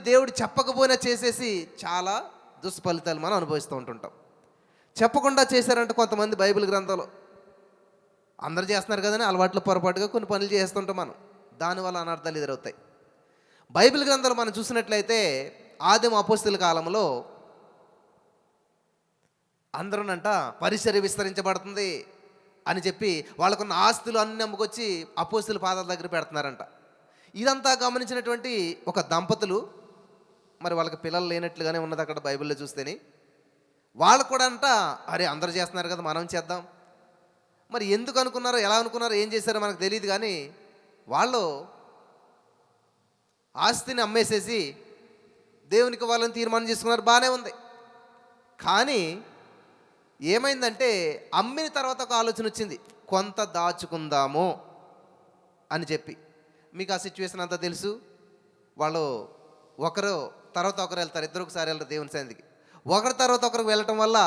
దేవుడు చెప్పకపోయినా చేసేసి చాలా దుష్ఫలితాలు మనం అనుభవిస్తూ ఉంటుంటాం. చెప్పకుండా చేశారంటే కొంతమంది బైబిల్ గ్రంథంలో అందరు చేస్తున్నారు కదని అలవాట్లు పొరపాటుగా కొన్ని పనులు చేస్తుంటాం మనం. దానివల్ల అనర్థాలు ఎదురవుతాయి. బైబిల్ గ్రంథాలు మనం చూసినట్లయితే ఆదిమ అపోస్తలుల కాలంలో అందరూనంట పరిచర్య విస్తరించబడుతుంది అని చెప్పి వాళ్ళకున్న ఆస్తులు అన్ని అమ్ముకొచ్చి అపోస్తలుల పాదాల దగ్గర పెడుతున్నారంట. ఇదంతా గమనించినటువంటి ఒక దంపతులు, మరి వాళ్ళకి పిల్లలు లేనట్లుగానే ఉన్నది అక్కడ బైబిల్లో చూస్తేనే, వాళ్ళు కూడా అంట అరే అందరూ చేస్తున్నారు కదా మనం చేద్దాం. మరి ఎందుకు అనుకున్నారో, ఎలా అనుకున్నారో, ఏం చేశారో మనకు తెలియదు. కానీ వాళ్ళు ఆస్తిని అమ్మేసేసి దేవునికి వాళ్ళని తీర్మానం చేసుకున్నారు. బాగానే ఉంది. కానీ ఏమైందంటే అమ్మిన తర్వాత ఒక ఆలోచన వచ్చింది, కొంత దాచుకుందాము అని చెప్పి. మీకు ఆ సిచ్యువేషన్ అంతా తెలుసు. వాళ్ళు ఒకరు తర్వాత ఒకరు వెళ్తారు, ఇద్దరు ఒకసారి వెళ్తారు దేవుని సన్నిధికి. ఒకరి తర్వాత ఒకరికి వెళ్ళటం వల్ల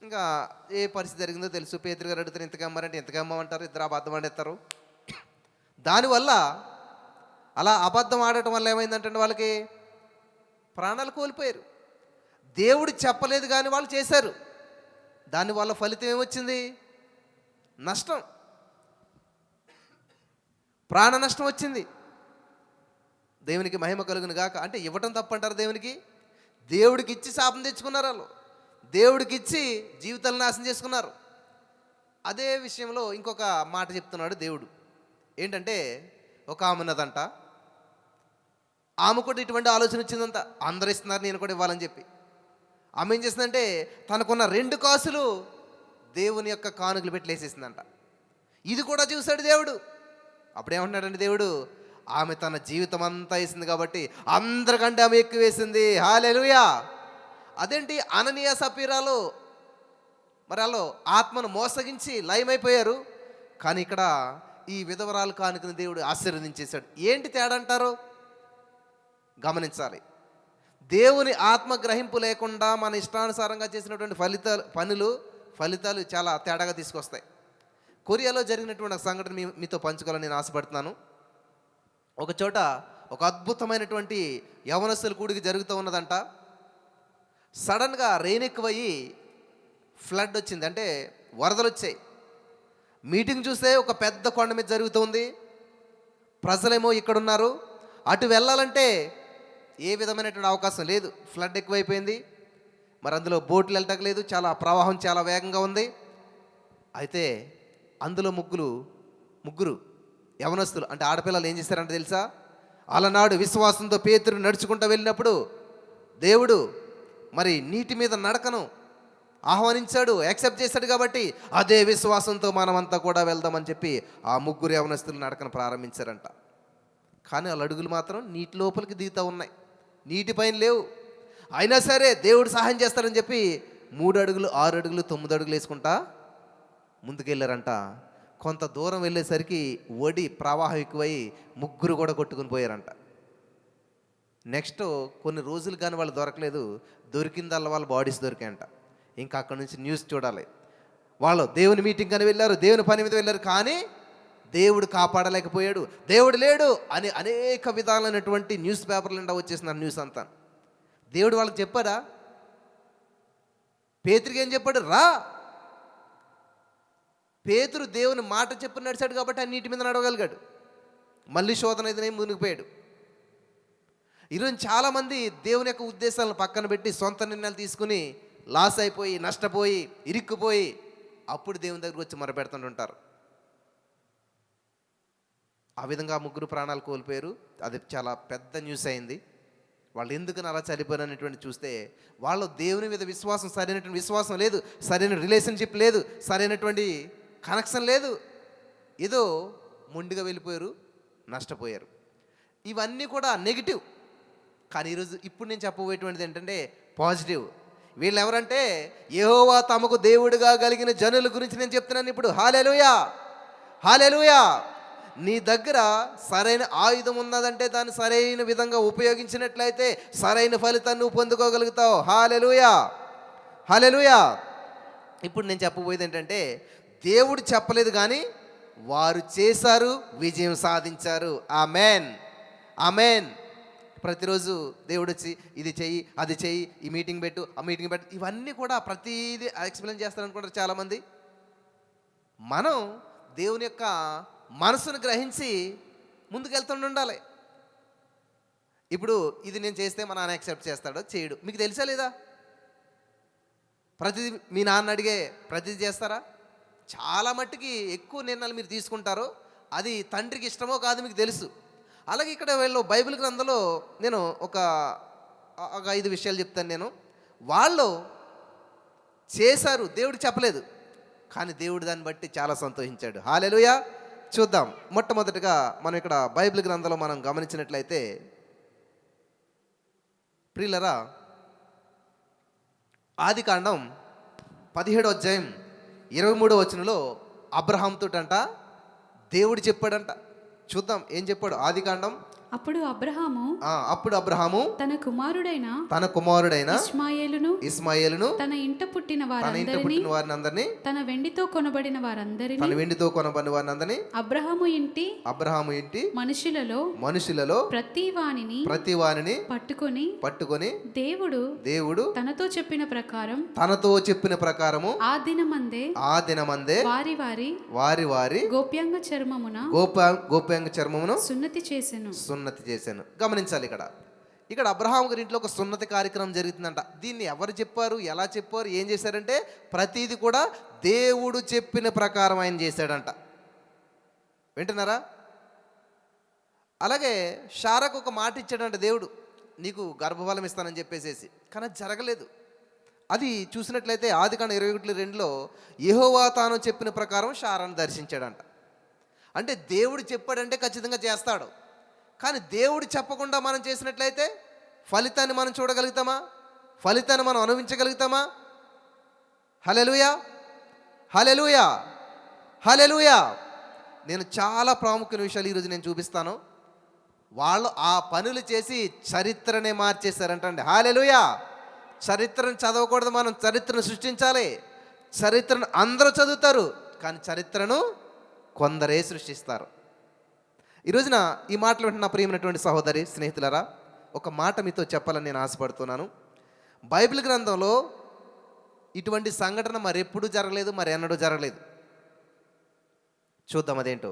ఇంకా ఏ పరిస్థితి జరిగిందో తెలుసు. పేతురు గారు అడుగుతారు, ఇంతకు అమ్మారంటే ఇంతకు అమ్మమంటారు, ఇద్దరు అబద్ధం ఆడేస్తారు. దానివల్ల అలా అబద్ధం ఆడటం వల్ల ఏమైందంటే వాళ్ళకి ప్రాణాలు కోల్పోయారు. దేవుడు చెప్పలేదు కానీ వాళ్ళు చేశారు. దానివల్ల ఫలితం ఏమొచ్చింది? నష్టం, ప్రాణ నష్టం వచ్చింది. దేవునికి మహిమ కలుగును గాక. అంటే ఇవ్వటం తప్పంటారు దేవునికి? దేవుడికి ఇచ్చి శాపం తెచ్చుకున్నారు వాళ్ళు. దేవుడికి ఇచ్చి జీవితాలను నాశనం చేసుకున్నారు. అదే విషయంలో ఇంకొక మాట చెప్తున్నాడు దేవుడు. ఏంటంటే ఒక ఆమె ఉన్నదంట, ఆమె కూడా ఇటువంటి ఆలోచన వచ్చిందంట, అందరు ఇస్తున్నారు నేను కూడా ఇవ్వాలని చెప్పి. ఆమె ఏం చేసిందంటే తనకున్న 2 కాసులు దేవుని యొక్క కానుకలు పెట్టి వేసేసిందంట. ఇది కూడా చూశాడు దేవుడు. అప్పుడేమంటున్నాడంటే దేవుడు, ఆమె తన జీవితం అంతా వేసింది కాబట్టి అందరికంటే ఆమె ఎక్కువ వేసింది. హల్లెలూయా. అదేంటి అననీయ సపీరాలు మరి వాళ్ళు ఆత్మను మోసగించి లయమైపోయారు. కానీ ఇక్కడ ఈ విధవరాలు కానుకని దేవుడు ఆశీర్వదించేశాడు. ఏంటి తేడా అంటారు? గమనించాలి. దేవుని ఆత్మ గ్రహింపు లేకుండా మన ఇష్టానుసారంగా చేసినటువంటి ఫలితాలు చాలా తేడాగా తీసుకొస్తాయి. కొరియాలో జరిగినటువంటి సంఘటన మీతో పంచుకోవాలని నేను ఆశపడుతున్నాను. ఒక చోట ఒక అద్భుతమైనటువంటి యవనస్తుల కూడికి జరుగుతూ ఉన్నదంట. సడన్గా రెయిన్ ఎక్కువయ్యి ఫ్లడ్ వచ్చింది, అంటే వరదలు వచ్చాయి. మీటింగ్ చూస్తే ఒక పెద్ద కొండ మీద జరుగుతుంది. ప్రజలేమో ఇక్కడున్నారు. అటు వెళ్ళాలంటే ఏ విధమైనటువంటి అవకాశం లేదు, ఫ్లడ్ ఎక్కువైపోయింది. మరి అందులో బోట్లు వెళ్ళటం లేదు, చాలా ప్రవాహం చాలా వేగంగా ఉంది. అయితే అందులో ముగ్గురు యవనస్తులు, అంటే ఆడపిల్లలు ఏం చేశారంటే తెలుసా? అలనాడు విశ్వాసంతో పేతురు నడుచుకుంటూ వెళ్ళినప్పుడు దేవుడు మరి నీటి మీద నడకను ఆహ్వానించాడు, యాక్సెప్ట్ చేశాడు. కాబట్టి అదే విశ్వాసంతో మనమంతా కూడా వెళ్దామని చెప్పి ఆ ముగ్గురు యవనస్తులు నడకను ప్రారంభించారంట. కానీ వాళ్ళ అడుగులు మాత్రం నీటి లోపలికి దిగుతూ ఉన్నాయి, నీటిపైన లేవు. అయినా సరే దేవుడు సహాయం చేస్తారని చెప్పి 3 అడుగులు 6 అడుగులు 9 అడుగులు వేసుకుంటా ముందుకెళ్ళారంట. కొంత దూరం వెళ్ళేసరికి ఒడి ప్రవాహం ఎక్కువై ముగ్గురు కూడా కొట్టుకుని పోయారంట. నెక్స్ట్ కొన్ని రోజులు కానీ వాళ్ళు దొరకలేదు. దొరికిందల్లా వాళ్ళ బాడీస్ దొరికాయంట. ఇంకా అక్కడ నుంచి న్యూస్ చూడాలి. వాళ్ళు దేవుని మీటింగ్ అని వెళ్ళారు, దేవుని పని మీద వెళ్ళారు, కానీ దేవుడు కాపాడలేకపోయాడు, దేవుడు లేడు అని అనేక విధాలైనటువంటి న్యూస్ పేపర్లు నిండా వచ్చేసిన న్యూస్ అంతా. దేవుడు వాళ్ళకి చెప్పాడా? పేతురుకి ఏం చెప్పాడు? రా. పేతురు దేవుని మాట చెప్పి నడిచాడు కాబట్టి ఆ నీటి మీద నడవగలిగాడు. మళ్ళీ శోధన ఎదురై మునిగిపోయాడు. ఈరోజు చాలామంది దేవుని యొక్క ఉద్దేశాలను పక్కన పెట్టి సొంత నిర్ణయాలు తీసుకుని లాస్ అయిపోయి, నష్టపోయి, ఇరుక్కుపోయి అప్పుడు దేవుని దగ్గరకు వచ్చి మొరపెడుతుంటారు. ఆ విధంగా ముగ్గురు ప్రాణాలు కోల్పోయారు. అది చాలా పెద్ద న్యూస్ అయింది. వాళ్ళు ఎందుకని అలా చనిపోయారు అనేటువంటి చూస్తే వాళ్ళు దేవుని మీద విశ్వాసం, సరైనటువంటి విశ్వాసం లేదు, సరైన రిలేషన్షిప్ లేదు, సరైనటువంటి కనెక్షన్ లేదు. ఏదో మొండిగా వెళ్ళిపోయారు, నష్టపోయారు. ఇవన్నీ కూడా నెగిటివ్. కానీ ఇప్పుడు నేను చెప్పబోయేటువంటిది ఏంటంటే పాజిటివ్. వీళ్ళు ఎవరంటే యెహోవా తమకు దేవుడిగా కలిగిన జనుల గురించి నేను చెప్తున్నాను ఇప్పుడు. హల్లెలూయా, హల్లెలూయా. నీ దగ్గర సరైన ఆయుధం ఉన్నదంటే దాన్ని సరైన విధంగా ఉపయోగించినట్లయితే సరైన ఫలితాన్ని నువ్వు పొందుకోగలుగుతావు. హల్లెలూయా, హల్లెలూయా. ఇప్పుడు నేను చెప్పబోయేది ఏంటంటే దేవుడు చెప్పలేదు కానీ వారు చేశారు, విజయం సాధించారు. Amen, amen. ప్రతిరోజు దేవుడు వచ్చి ఇది చెయ్యి, అది చెయ్యి, ఈ మీటింగ్ పెట్టు, ఆ మీటింగ్ పెట్టు, ఇవన్నీ కూడా ప్రతిదీ ఎక్స్ప్లెయిన్ చేస్తారనుకుంటారు చాలామంది. మనం దేవుని యొక్క మనసును గ్రహించి ముందుకెళ్తుండి ఉండాలి. ఇప్పుడు ఇది నేను చేస్తే మా నాన్న యాక్సెప్ట్ చేస్తాడో చేయడు, మీకు తెలుసా లేదా? ప్రతిదీ మీ నాన్న అడిగే ప్రతిదీ చేస్తారా? చాలా మట్టుకి ఎక్కువ నిర్ణయాలు మీరు తీసుకుంటారో అది తండ్రికి ఇష్టమో కాదు మీకు తెలుసు. అలాగే ఇక్కడ వీళ్ళు బైబిల్ గ్రంథంలో నేను ఒక 5 విషయాలు చెప్తాను. నేను వాళ్ళు చేశారు, దేవుడు చెప్పలేదు, కానీ దేవుడు దాన్ని బట్టి చాలా సంతోషించాడు. హల్లెలూయా. చూద్దాం. మొట్టమొదటిగా మనం ఇక్కడ బైబిల్ గ్రంథంలో మనం గమనించినట్లయితే ప్రియులరా, ఆదికాండం 17వ అధ్యాయం 23వ వచనంలో అబ్రహాంతోటంట దేవుడు చెప్పాడంట. చూద్దాం ఏం చెప్పాడు. ఆదికాండం అప్పుడు అబ్రహాము తన కుమారుడైన ఇష్మాయేలును తన ఇంట పుట్టిన వారందరినీ తన వెండితో కొనబడిన వారందరినీ అబ్రహాము ఇంటి మనుషులలో ప్రతి వానిని పట్టుకొని దేవుడు తనతో చెప్పిన ప్రకారము ఆ దినమందే వారి గోప్యాంగ చర్మమున సున్నతి చేశాను. గమనించాలి, ఇక్కడ అబ్రహాం గారి ఇంట్లో ఒక సున్నతి కార్యక్రమం జరుగుతుందంట. దీన్ని ఎవరు చెప్పారు, ఎలా చెప్పారు, ఏం చేశారంటే ప్రతిదీ కూడా దేవుడు చెప్పిన ప్రకారం ఆయన చేశాడంట. వింటున్నారా? అలాగే షారాకు ఒక మాట ఇచ్చాడంట దేవుడు, నీకు గర్భఫలం ఇస్తానని చెప్పేసేసి, కానీ అది జరగలేదు. అది చూసినట్లయితే ఆదికాండం 21:2లో యెహోవా తాను చెప్పిన ప్రకారం షారాను దర్శించాడంట. అంటే దేవుడు చెప్పాడంటే ఖచ్చితంగా చేస్తాడు. కానీ దేవుడు చెప్పకుండా మనం చేసినట్లయితే ఫలితాన్ని మనం చూడగలుగుతామా? ఫలితాన్ని మనం అనుభవించగలుగుతామా? హల్లెలూయా, హల్లెలూయా, హల్లెలూయా. నేను చాలా ప్రాముఖ్యమైన విషయాలు ఈరోజు నేను చూపిస్తాను. వాళ్ళు ఆ పనులు చేసి చరిత్రనే మార్చేశారంటండి. హల్లెలూయా. చరిత్రను చదవకూడదు, మనం చరిత్రను సృష్టించాలి. చరిత్రను అందరూ చదువుతారు, కానీ చరిత్రను కొందరే సృష్టిస్తారు. ఈరోజున ఈ మాటలు వింటున్న ప్రియమైనటువంటి సహోదరి స్నేహితులారా, ఒక మాట మీతో చెప్పాలని నేను ఆశపడుతున్నాను. బైబిల్ గ్రంథంలో ఇటువంటి సంఘటన మరెప్పుడు జరగలేదు, మరి ఎన్నడూ జరగలేదు. చూద్దాం అదేంటో.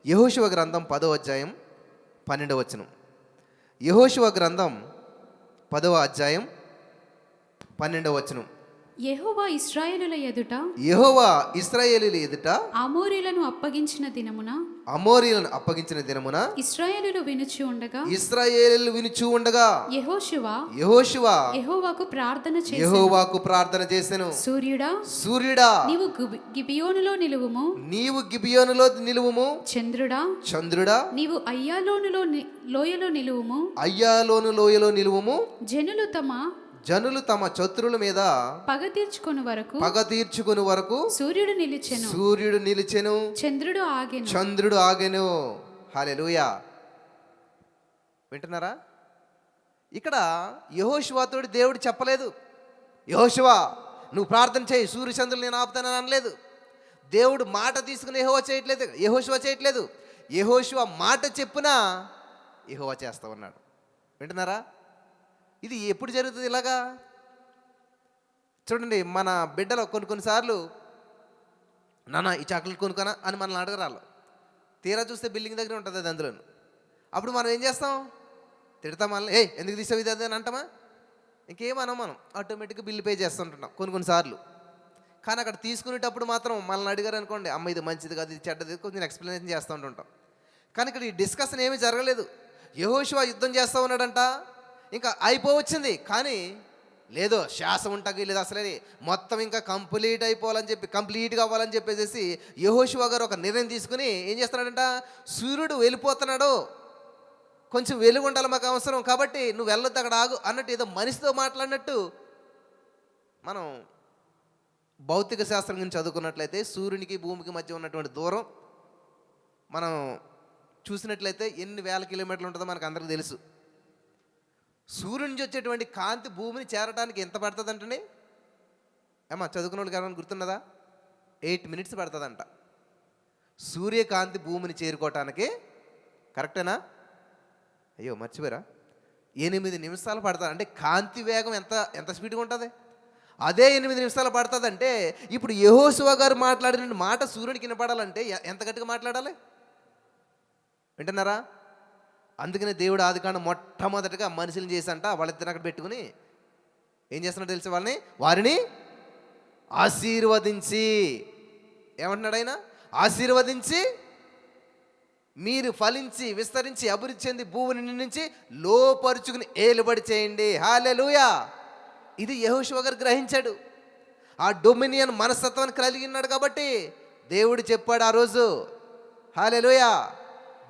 యెహోషువ గ్రంథం 10వ అధ్యాయం 12వ వచనం. యెహోషువ గ్రంథం 10వ అధ్యాయం 12వ వచనం. యెహోవా ఇశ్రాయేలుల ఎదుట అమోరీలను అప్పగించిన దినమున ఇశ్రాయేలులు వినుచు ఉండగా యెహోషువ యెహోవాకు ప్రార్థన చేసెను. సూర్యుడా నీవు గిబియోనులో నిలువుము. చంద్రుడా నీవు అయ్యాలోను లోయలో నిలువుము. జనులు తమ శత్రువుల మీద పగ తీర్చుకొని వరకు సూర్యుడు నిలిచెను, చంద్రుడు ఆగెను. హల్లెలూయా. వింటున్నారా? ఇక్కడ యెహోషువతోటి దేవుడు చెప్పలేదు, యెహోషువ నువ్వు ప్రార్థన చేయి, సూర్య చంద్రులు నేను ఆపుతానని అనలేదు. దేవుడు మాట తీసుకుని యెహోషువ చేయట్లేదు. యెహోషువ మాట చెప్పునా యెహోవా చేస్తా ఉన్నాడు. వింటున్నారా? ఇది ఎప్పుడు జరుగుతుంది ఇలాగా? చూడండి, మన బిడ్డలు కొన్నిసార్లు నాన్న ఈ చాక్లెట్ కొనుక్కనా అని మనల్ని అడగరాళ్ళు. తీరా చూస్తే బిల్డింగ్ దగ్గర ఉంటుంది అది అందులో. అప్పుడు మనం ఏం చేస్తాం? తిడతాం మనల్ని, ఎందుకు తీసావు ఇది అని అంటామా? ఇంకేమనం, మనం ఆటోమేటిక్గా బిల్లు పే చేస్తుంటున్నాం కొన్నిసార్లు. కానీ అక్కడ తీసుకునేటప్పుడు మాత్రం మనల్ని అడిగారు అనుకోండి, అమ్మ ఇది మంచిది కాదు, ఇది చెడ్డది, కొంచెం ఎక్స్ప్లెనేషన్ చేస్తూ ఉంటుంటాం. కానీ ఇక్కడ ఈ డిస్కషన్ ఏమీ జరగలేదు. యెహోషువ యుద్ధం చేస్తూ ఉన్నాడంట, ఇంకా అయిపోవచ్చింది, కానీ లేదో శ్వాస ఉంటాకి లేదు అసలే మొత్తం ఇంకా కంప్లీట్గా అవ్వాలని చెప్పేసి యెహోషువ గారు ఒక నిర్ణయం తీసుకుని ఏం చేస్తున్నాడంట, సూర్యుడు వెళ్ళిపోతున్నాడు, కొంచెం వెలుగు ఉండాలి మాకు అవసరం, కాబట్టి నువ్వు వెళ్ళొద్దు అక్కడ ఆగు అన్నట్టు ఏదో మనిషితో మాట్లాడినట్టు. మనం భౌతిక శాస్త్రం గురించి చదువుకున్నట్లయితే సూర్యునికి భూమికి మధ్య ఉన్నటువంటి దూరం మనం చూసినట్లయితే ఎన్ని వేల కిలోమీటర్లు ఉంటుందో మనకు అందరికీ తెలుసు. సూర్యుడి నుంచి వచ్చేటువంటి కాంతి భూమిని చేరడానికి ఎంత పడుతుంది అంటే చదువుకున్న వాళ్ళకి ఎవరైనా గుర్తున్నదా? 8 minutes పడుతుందంట సూర్యకాంతి భూమిని చేరుకోవటానికి. కరెక్టేనా? అయ్యో మర్చిపోయారా? 8 నిమిషాలు పడుతుంది. అంటే కాంతి వేగం ఎంత ఎంత స్పీడ్గా ఉంటుంది? అదే 8 నిమిషాలు పడుతుంది. అంటే ఇప్పుడు యెహోషువ గారు మాట్లాడిన మాట సూర్యుడికి వినపడాలంటే ఎంత గట్టిగా మాట్లాడాలి? వింటున్నారా? అందుకనే దేవుడు ఆదికాండం మొట్టమొదటిగా మనుషులను చేసంట వాళ్ళిద్దరిని అక్కడ పెట్టుకుని ఏం చేస్తున్నాడు తెలిసి వారిని ఆశీర్వదించి, ఏమంటున్నాడు ఆయన? ఆశీర్వదించి మీరు ఫలించి విస్తరించి అభివృద్ధి చెంది భూమిని నిండించి లోపరుచుకుని ఏలుబడి చేయండి. హల్లెలూయా. ఇది యెహోషువ గారు గ్రహించాడు. ఆ డొమినియన్ మనస్తత్వాన్ని కలిగి ఉన్నాడు కాబట్టి దేవుడు చెప్పాడు ఆ రోజు. హల్లెలూయా.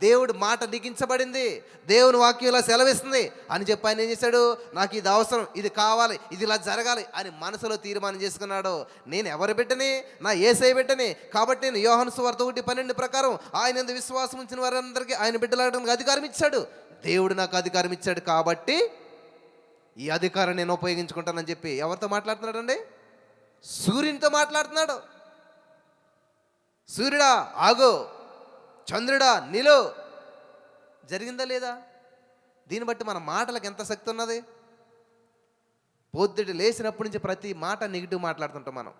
దేవుడు మాట లిఖించబడింది, దేవుని వాక్యంలో సెలవిస్తుంది అని చెప్పి ఆయన ఏం చేశాడు? నాకు ఇది అవసరం, ఇది కావాలి, ఇది ఇలా జరగాలి అని మనసులో తీర్మానం చేసుకున్నాడు. నేను ఎవరి బిడ్డని? నా యేసయ్య బిడ్డని. కాబట్టి నేను యోహాను సువార్త 1:12 ప్రకారం ఆయన యందు విశ్వాసం ఉంచిన వారందరికీ ఆయన బిడ్డలాడడానికి అధికారం ఇచ్చాడు. దేవుడు నాకు అధికారం ఇచ్చాడు కాబట్టి ఈ అధికారం నేను ఉపయోగించుకుంటానని చెప్పి ఎవరితో మాట్లాడుతున్నాడు అండి? సూర్యునితో మాట్లాడుతున్నాడు. సూర్యుడా ఆగు, చంద్రుడా నిలు. జరిగిందా లేదా? దీన్ని బట్టి మన మాటలకు ఎంత శక్తి ఉన్నది? పొద్దుటి లేచినప్పటి నుంచి ప్రతి మాట నెగిటివ్ మాట్లాడుతుంటాం మనం.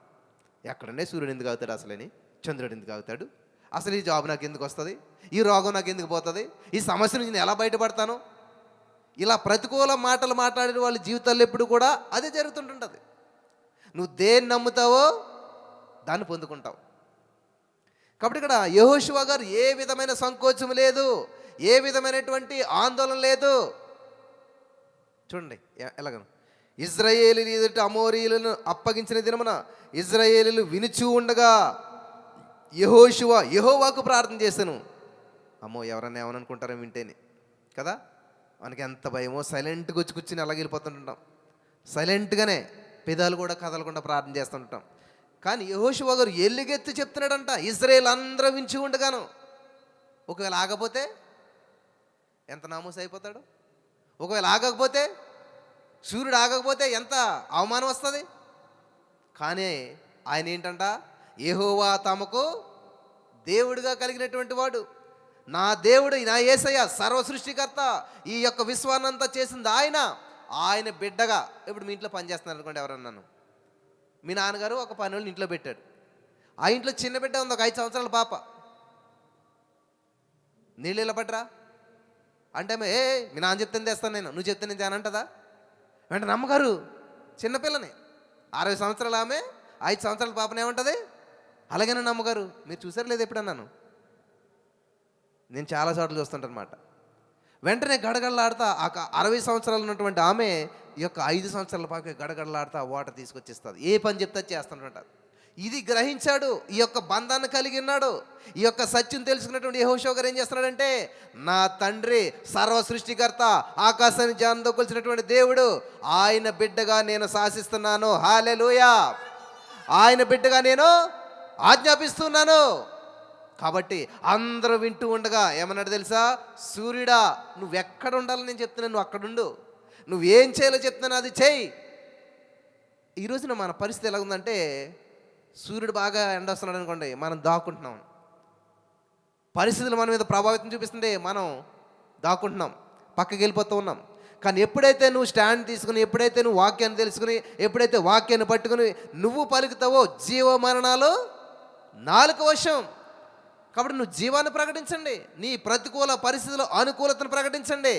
ఎక్కడంటే సూర్యుడు ఎందుకు అవుతాడు అసలేని? చంద్రుడు ఎందుకు అవుతాడు? అసలు ఈ జాబ్ నాకు ఎందుకు వస్తుంది? ఈ రోగం నాకు ఎందుకు పోతుంది? ఈ సమస్య నుంచి నేను ఎలా బయటపడతాను? ఇలా ప్రతికూల మాటలు మాట్లాడే వాళ్ళ జీవితాల్లో ఎప్పుడు కూడా అదే జరుగుతుంటుంది. నువ్వు దేన్ని నమ్ముతావో దాన్ని పొందుకుంటావు. కాబట్టి ఇక్కడ యెహోషువ గారు ఏ విధమైన సంకోచం లేదు, ఏ విధమైనటువంటి ఆందోళన లేదు. చూడండి ఎలాగను. ఇజ్రాయేలీయుల ఎదుట అమోరీయులను అప్పగించిన దినమున ఇజ్రాయేలీయులు వినుచూ ఉండగా యెహోవాకు ప్రార్థన చేశాను. అమ్మో ఎవరన్నా ఏమనుకుంటారో వింటేనే కదా, మనకి ఎంత భయమో. సైలెంట్గా వచ్చి కూర్చుని అలాగే వెళ్ళిపోతుంటాం. సైలెంట్గానే పెదాలు కూడా కదలకుండా ప్రార్థన చేస్తుంటాం. కానీ యెహోషువ గారు ఎల్లుగెత్తి చెప్తున్నాడంట, ఇజ్రాయేల్ అందరూ వించి ఉండగాను. ఒకవేళ ఆగపోతే ఎంత నామూస్ అయిపోతాడు? ఒకవేళ ఆగకపోతే, సూర్యుడు ఆగకపోతే ఎంత అవమానం వస్తుంది? కానీ ఆయన ఏంటంట? యెహోవా తమకు దేవుడిగా కలిగినటువంటి వాడు, నా దేవుడు, నా యేసయ్య సర్వ సృష్టికర్త, ఈ యొక్క విశ్వాన్నంతా చేసింది ఆయన బిడ్డగా. ఇప్పుడు మీ ఇంట్లో పని చేస్తున్నారు అనుకోండి ఎవరన్నాను, మీ నాన్నగారు ఒక పనులను ఇంట్లో పెట్టాడు. ఆ ఇంట్లో చిన్న బిడ్డ ఉంది, ఒక 5 సంవత్సరాల పాప. నీళ్ళు ఇలా పట్టరా అంటే మీ నాన్న చెప్తే తెస్తాను నేను, నువ్వు చెప్తే నేను తేనంటదా? వెంటనే అమ్మగారు చిన్నపిల్లని 60 సంవత్సరాలు ఆమె 5 సంవత్సరాల పాపనే ఏమంటుంది? అలాగేనండి అమ్మగారు. మీరు చూసారు లేదు ఎప్పుడన్నాను? నేను చాలా చోట్ల చూస్తుంటాను అనమాట. వెంటనే గడగడలాడుతా 60 సంవత్సరాలు ఉన్నటువంటి ఆమె ఈ యొక్క 5 సంవత్సరాల పాప గడగడలాడుతా వాటర్ తీసుకొచ్చిస్తుంది. ఏ పని చెప్తే చేస్తుంటారు. ఇది గ్రహించాడు, ఈ యొక్క బంధాన్ని కలిగి ఉన్నాడు. ఈ యొక్క సత్యం తెలుసుకున్నటువంటి యెహోషువ గారు ఏం చేస్తున్నాడంటే, నా తండ్రి సర్వ సృష్టికర్త, ఆకాశాన్ని జానంతో కొలిచినటువంటి దేవుడు, ఆయన బిడ్డగా నేను శాసిస్తున్నాను. హల్లెలూయా. ఆయన బిడ్డగా నేను ఆజ్ఞాపిస్తున్నాను. కాబట్టి అందరూ వింటూ ఉండగా ఏమన్నాడు తెలుసా? సూర్యుడా నువ్వెక్కడ ఉండాలని నేను చెప్తున్నాను, నువ్వు అక్కడుండు. నువ్వేం చేయాలో చెప్తున్నాను అది చేయి. ఈ రోజున మన పరిస్థితి ఎలా ఉందంటే, సూర్యుడు బాగా ఎండ వస్తున్నాడు అనుకోండి, మనం దాక్కుంటున్నాం. పరిస్థితులు మన మీద ప్రభావితం చూపిస్తుంటే మనం దాక్కుంటున్నాం, పక్కకి వెళ్ళిపోతూ ఉన్నాం. కానీ ఎప్పుడైతే నువ్వు స్టాండ్ తీసుకుని, ఎప్పుడైతే నువ్వు వాక్యాన్ని తెలుసుకుని, ఎప్పుడైతే వాక్యాన్ని పట్టుకుని నువ్వు పలుకుతావో, జీవ మరణాలు నాలుక వశం. కాబట్టి నువ్వు జీవాన్ని ప్రకటించండి, నీ ప్రతికూల పరిస్థితుల్లో అనుకూలతను ప్రకటించండి,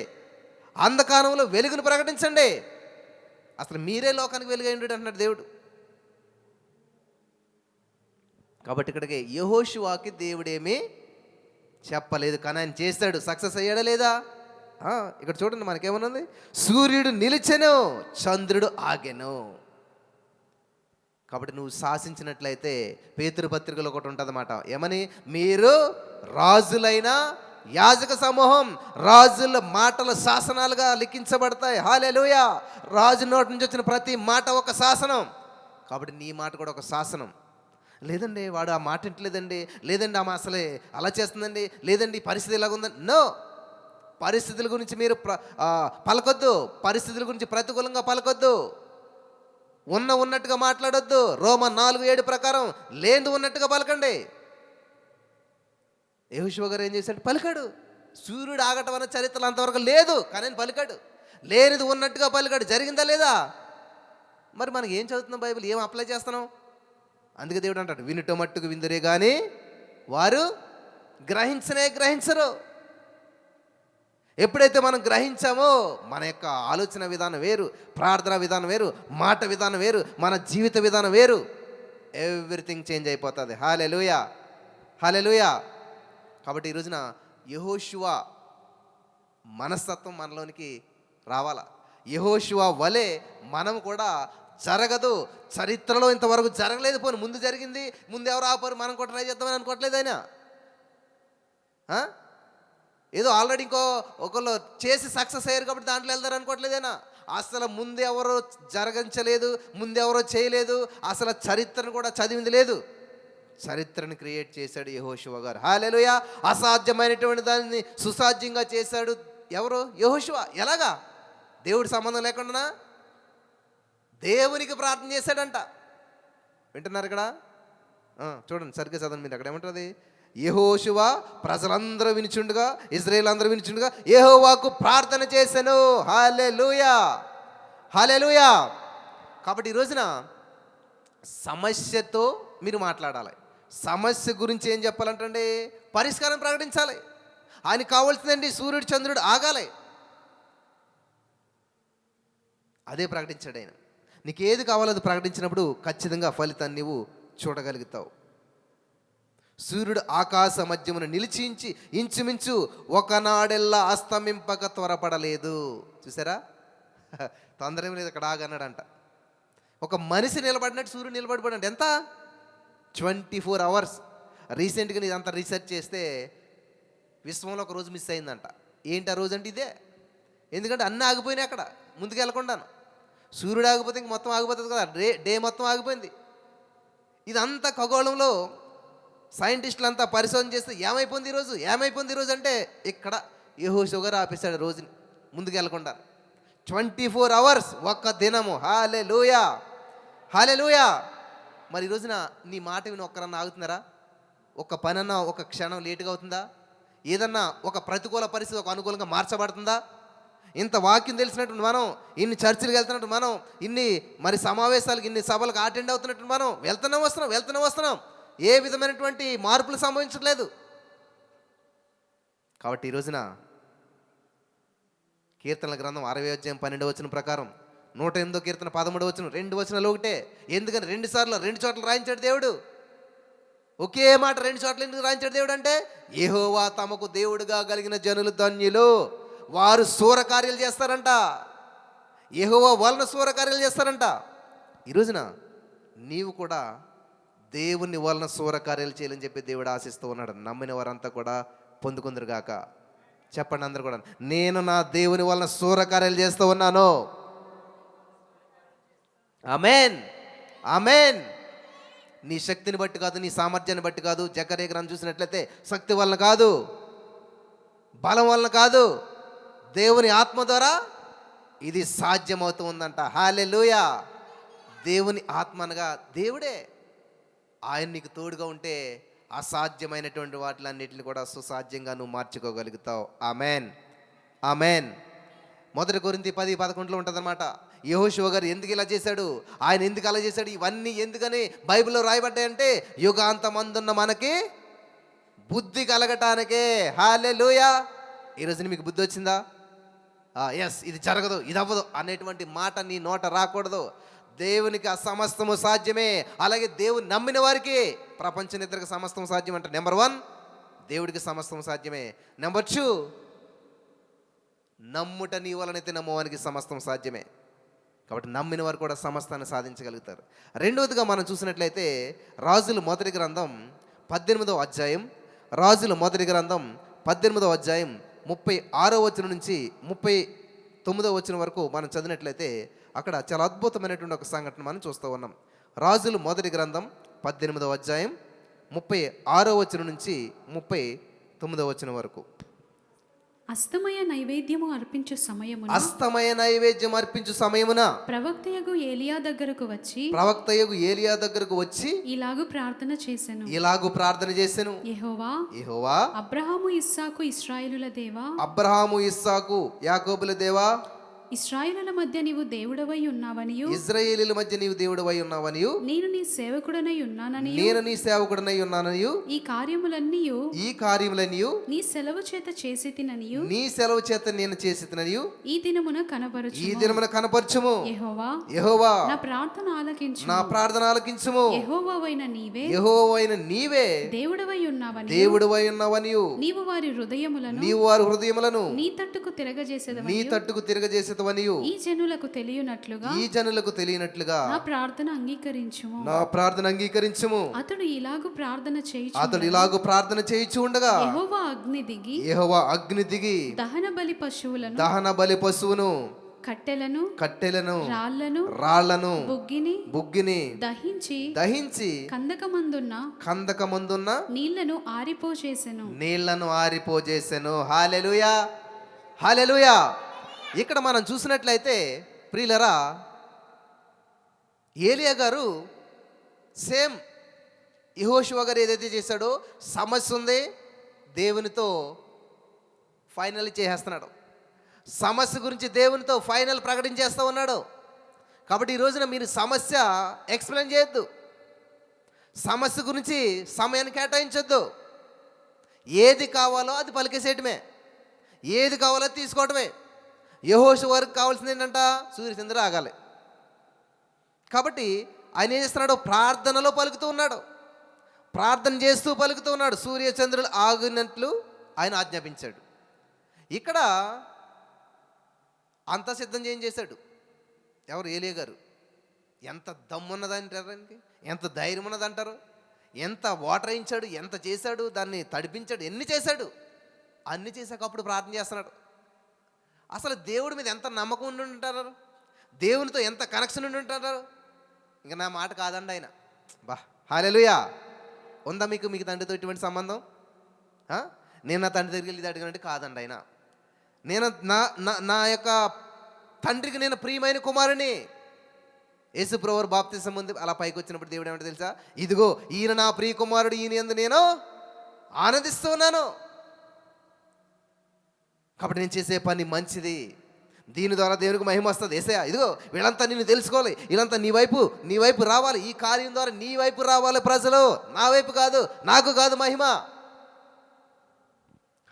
అంధకారంలో వెలుగును ప్రకటించండి. అసలు మీరే లోకానికి వెలుగైండు అంటున్నాడు దేవుడు. కాబట్టి ఇక్కడికి యెహోషువకి దేవుడేమీ చెప్పలేదు, కానీ ఆయన చేస్తాడు. సక్సెస్ అయ్యాడా లేదా? ఇక్కడ చూడండి మనకేమన్నది, సూర్యుడు నిలిచెను, చంద్రుడు ఆగెను. కాబట్టి నువ్వు శాసించినట్లయితే పేతురు పత్రికలో ఒకటి ఉంటుంది అన్నమాట, ఏమని? మీరు రాజులైన యాజక సమూహం, రాజుల మాటల శాసనాలుగా లిఖించబడతాయి. హల్లెలూయా. రాజు నోటి నుంచి వచ్చిన ప్రతి మాట ఒక శాసనం. కాబట్టి నీ మాట కూడా ఒక శాసనం. లేదండి వాడు ఆ మాట ఇంటలేదండి, లేదండి ఆమె అసలే అలా చేస్తుందండి, లేదండి పరిస్థితి ఎలాగుందండి. నో, పరిస్థితుల గురించి మీరు పలకొద్దు, పరిస్థితుల గురించి ప్రతికూలంగా పలకొద్దు, ఉన్నట్టుగా మాట్లాడొద్దు. రోమా 4:7 ప్రకారం లేనిది ఉన్నట్టుగా పలకండి. యెహోషువ గారు ఏం చేశాడు? పలికాడు. సూర్యుడు ఆగటం అనే చరిత్రలు అంతవరకు లేదు, కానీ ఆయన పలికాడు. లేనిది ఉన్నట్టుగా పలికాడు. జరిగిందా లేదా? మరి మనకి ఏం చదువుతున్నాం బైబిల్, ఏం అప్లై చేస్తున్నాం? అందుకే దేవుడు అంటాడు, వినుట మట్టుకు విందురే కానీ వారు గ్రహించరు. ఎప్పుడైతే మనం గ్రహించామో మన యొక్క ఆలోచన విధానం వేరు, ప్రార్థన విధానం వేరు, మాట విధానం వేరు, మన జీవిత విధానం వేరు. ఎవ్రీథింగ్ చేంజ్ అయిపోతుంది. హల్లెలూయా, హల్లెలూయా. కాబట్టి ఈ రోజున యెహోషువ మనస్తత్వం మనలోనికి రావాలా. యెహోషువ వలె మనం కూడా జరగదు, చరిత్రలో ఇంతవరకు జరగలేదు, పోనీ ముందు జరిగింది, ముందు ఎవరు ఆపారు, మనం కూడా ట్రై చేద్దామని అనుకోవట్లేదు ఆయన. ఏదో ఆల్రెడీ ఒకళ్ళు చేసి సక్సెస్ అయ్యారు కాబట్టి దాంట్లో వెళ్తారు అనుకోవట్లేదేనా? అసలు ముందు ఎవరో జరగించలేదు, ముందు ఎవరో చేయలేదు, అసలు చరిత్రను కూడా చదివింది లేదు. చరిత్రను క్రియేట్ చేశాడు యెహోషువ గారు. హల్లెలూయా. అసాధ్యమైనటువంటి దాన్ని సుసాధ్యంగా చేశాడు ఎవరు? యెహోషువ. ఎలాగా? దేవుడి సంబంధం లేకుండా దేవునికి ప్రార్థన చేశాడంట. వింటున్నారు ఇక్కడ? చూడండి సరిగ్గా చదవండి మీరు. అక్కడ ఏమంటుంది? యెహోషువ ప్రజలందరూ వినిచుండగా, ఇశ్రాయేలు అందరూ వినిచుండగా యెహోవాకు ప్రార్థన చేశాను. హల్లెలూయా, హల్లెలూయా. కాబట్టి ఈ రోజున సమస్యతో మీరు మాట్లాడాలి. సమస్య గురించి ఏం చెప్పాలంటే పరిష్కారం ప్రకటించాలి. ఆయనకు కావాల్సిందండి సూర్యుడు చంద్రుడు ఆగాలి. అదే ప్రకటించాడు ఆయన. నీకు ఏది కావాలో అది ప్రకటించినప్పుడు ఖచ్చితంగా ఫలితాన్ని నీవు చూడగలుగుతావు. సూర్యుడు ఆకాశ మధ్యమున నిలిచించి ఇంచుమించు ఒకనాడెల్లా అస్తమింపక త్వరపడలేదు. చూసారా? తొందర ఏం లేదు, అక్కడ ఆగన్నాడంట. ఒక మనిషి నిలబడినట్టు సూర్యుడు నిలబడిపోయాడు. ఎంత? 24 hours. రీసెంట్గా నేను అంత రీసెర్చ్ చేస్తే విశ్వంలో ఒక రోజు మిస్ అయిందంట. ఏంటి ఆ రోజు అంటే ఇదే. ఎందుకంటే అన్నీ ఆగిపోయినాయి అక్కడ, ముందుకు వెళ్ళకుండాను. సూర్యుడు ఆగిపోతే ఇంక మొత్తం ఆగిపోతుంది కదా, డే మొత్తం ఆగిపోయింది. ఇదంతా ఖగోళంలో సైంటిస్టులు అంతా పరిశోధన చేస్తే ఏమైపోయింది ఈరోజు అంటే ఇక్కడ యెహోషువ గారు ఆపేశాడు రోజుని, ముందుకు వెళ్ళకుండా. 24 hours ఒక్క దినము. హల్లెలూయా, హల్లెలూయా. మరి ఈ రోజున నీ మాట విని ఒక్కరన్నా ఆగుతున్నారా? ఒక పనన్నా ఒక క్షణం లేటుగా అవుతుందా? ఏదన్నా ఒక ప్రతికూల పరిస్థితి ఒక అనుకూలంగా మార్చబడుతుందా? ఇంత వాక్యం తెలిసినట్టు మనం, ఇన్ని చర్చిలకు వెళ్తున్నట్టు మనం, ఇన్ని మరి సమావేశాలకు, ఇన్ని సభలకు అటెండ్ అవుతున్నట్టు మనం వెళ్తూనే వస్తున్నాం. ఏ విధమైనటువంటి మార్పులు సంభవించట్లేదు. కాబట్టి ఈ రోజున కీర్తనల గ్రంథం 60:12 ప్రకారం 108 కీర్తన 13 2 వచనాలు ఒకటే. ఎందుకని 2 సార్లు 2 చోట్ల రాయించాడు దేవుడు? ఒకే మాట 2 చోట్ల ఎందుకు రాయించాడు దేవుడు అంటే, యెహోవా తమకు దేవుడుగా కలిగిన జనులు ధన్యులు, వారు శూరకార్యాలు చేస్తారంట. యెహోవా వలన శూరకార్యాలు చేస్తారంట. ఈ రోజున నీవు కూడా దేవుని వలన శూరకార్యాలు చేయాలని చెప్పి దేవుడు ఆశిస్తూ ఉన్నాడు. నమ్మిన వారంతా కూడా పొందుకుందరుగాక. చెప్పండి అందరు కూడా, నేను నా దేవుని వలన శూరకార్యాలు చేస్తూ ఉన్నాను. ఆమేన్, ఆమేన్. నీ శక్తిని బట్టి కాదు, నీ సామర్థ్యాన్ని బట్టి కాదు. జకర్యా గ్రంథం చూసినట్లయితే శక్తి వలన కాదు, బలం వలన కాదు, దేవుని ఆత్మ ద్వారా ఇది సాధ్యమవుతూ ఉందంట. హల్లెలూయా. దేవుని ఆత్మ అనగా దేవుడే. ఆయన నీకు తోడుగా ఉంటే అసాధ్యమైనటువంటి వాటిలన్నిటిని కూడా సుసాధ్యంగా నువ్వు మార్చుకోగలుగుతావు. Amen, amen. 1 కొరింథీ 10:11 ఉంటుందన్నమాట. యెహోషువ గారు ఎందుకు ఇలా చేశాడు, ఆయన ఎందుకు అలా చేశాడు, ఇవన్నీ ఎందుకని బైబిల్లో రాయబడ్డాయంటే యుగాంతమందున్న మనకి బుద్ధి కలగటానికే. హల్లెలూయా. ఈరోజు మీకు బుద్ధి వచ్చిందా? ఎస్, ఇది జరగదు, ఇది అవ్వదు అనేటువంటి మాట నీ నోట రాకూడదు. దేవునికి ఆ సమస్తము సాధ్యమే. అలాగే దేవుని నమ్మిన వారికి ప్రపంచ నిద్రకు సమస్తం సాధ్యం అంట. నెంబర్ 1, దేవుడికి సమస్తం సాధ్యమే. నెంబర్ 2, నమ్ముట నీ వలనైతే నమ్మవానికి సమస్తం సాధ్యమే. కాబట్టి నమ్మిన వారు కూడా సమస్తాన్ని సాధించగలుగుతారు. రెండవదిగా మనం చూసినట్లయితే రాజుల మొదటి గ్రంథం 18వ అధ్యాయం, రాజుల మొదటి గ్రంథం 18వ అధ్యాయం 36వ వచనం నుంచి 39వ వచనం వరకు మనం చదివినట్లయితే అక్కడ చాలా అద్భుతమైనటువంటి ఒక సంఘటన మనం చూస్తూ ఉన్నాం. రాజులు మొదటి గ్రంథం 18వ అధ్యాయం 36వ వచనం నుంచి 39వ వచనం వరకు. అస్తమయ నైవేద్యము అర్పించు సమయమున, అస్తమయ నైవేద్యం అర్పించు సమయమున ప్రవక్తయగు ఏలియా దగ్గరకు వచ్చి ఇలాగు ప్రార్థన చేసెను. యెహోవా అబ్రహాము ఇస్సాకు ఇశ్రాయేలుల దేవా, అబ్రహాము ఇస్సాకు యాకోబుల దేవా, ఇశ్రాయేలుల మధ్య నీవు దేవుడవై ఉన్నావనియు ఇజ్రాయేలీల మధ్య నీవు దేవుడవై ఉన్నావనియు నేను నీ సేవకుడనై ఉన్నాననియు నేను నీ సేవకుడనై ఉన్నాననియు ఈ కార్యములన్నీయు ఈ కార్యములనియు నీ సెలవు చేత చేసి తిననియు నీ సెలవు చేత నేను చేసిననియు ఈ దినమున కనపరచు ఈ దినమున కనపరచుము. యెహోవా యెహోవా నా ప్రార్థన ఆలకించు నా ప్రార్థన ఆలకించుము. యెహోవావైన నీవే యెహోవైన నీవే దేవుడవై ఉన్నావని దేవుడవై ఉన్నావనియు నీవు వారి హృదయములను నీవు వారి హృదయములను నీ తట్టుకు తిరగజేసేదవని నీ తట్టుకు తిరగజేసేదవనియు ఈ జనులకు తెలియనట్లుగా ఈ జనులకు తెలియనట్లుగా నా ప్రార్థన అంగీకరించుము. నా ప్రార్థన అంగీకరించుము. అతడు ఇలాగు ప్రార్థన చేయుచు అతడు ఇలాగూ ప్రార్థన చేయిచు ఉండగా యెహోవా అగ్ని దిగి యెహోవా అగ్ని దిగి దహన బలి పశువులను దహన బలి పశువును కట్టెలను రాళ్లను బుగ్గిని దహించి కందకమందున్న నీళ్లను ఆరిపోజేసెను. హల్లెలూయా, హల్లెలూయా. ఇక్కడ మనం చూసినట్లయితే ప్రియులరా, ఏలియా గారు సేమ్ యెహోషువ గారు ఏదైతే చేశాడో సమస్య ఉంది, దేవునితో ఫైనల్ చేసేస్తున్నాడు. సమస్య గురించి దేవునితో ఫైనల్ ప్రకటించేస్తూ ఉన్నాడు. కాబట్టి ఈ రోజున మీరు సమస్య ఎక్స్ప్లెయిన్ చేయొద్దు, సమస్య గురించి సమయాన్ని కేటాయించొద్దు. ఏది కావాలో అది పలికేసేయటమే, ఏది కావాలో అది తీసుకోవటమే. యెహోషువ వారికి కావాల్సింది ఏంటంట? సూర్యచంద్రుడు ఆగాలి. కాబట్టి ఆయన ఏం చేస్తున్నాడు? ప్రార్థనలో పలుకుతూ ఉన్నాడు, ప్రార్థన చేస్తూ పలుకుతూ ఉన్నాడు. సూర్యచంద్రులు ఆగినట్లు ఆయన ఆజ్ఞాపించాడు. ఇక్కడ అంతా సిద్ధం చేశాడు ఎవరు? ఏలియా గారు. ఎంత దమ్మున్నదంటారు, ఎంత ధైర్యం ఉన్నదంటారు, ఎంత వాటర్ వేయించాడు, ఎంత చేశాడు, దాన్ని తడిపించాడు, ఎన్ని చేశాడు. అన్ని చేశాక అప్పుడు ప్రార్థన చేస్తున్నాడు. అసలు దేవుడి మీద ఎంత నమ్మకం ఉండి ఉంటారు, దేవునితో ఎంత కనెక్షన్ ఉండి ఉంటారు. ఇంకా నా మాట కాదండి ఆయన. హల్లెలూయా. ఉందా మీకు తండ్రితో ఇటువంటి సంబంధం? నేను నా తండ్రి దగ్గరికి వెళ్ళి అడిగినట్టు కాదండి ఆయన. నేను నా యొక్క తండ్రికి నేను ప్రియమైన కుమారుని. యేసుప్రభువు బాప్తిసం ముందు అలా పైకి వచ్చినప్పుడు దేవుడు ఏమంటే తెలుసా? ఇదిగో ఈయన నా ప్రియ కుమారుడు, ఈయన యందు నేను ఆనందిస్తూ ఉన్నాను. కాబట్టి నేను చేసే పని మంచిది, దీని ద్వారా దేవునికి మహిమ వస్తుంది. యేసయ్యా ఇదిగో వీళ్ళంతా నిన్ను తెలుసుకోవాలి, వీళ్ళంతా నీ వైపు రావాలి, ఈ కార్యం ద్వారా నీ వైపు రావాలి ప్రజలు, నా వైపు కాదు, నాకు కాదు మహిమ.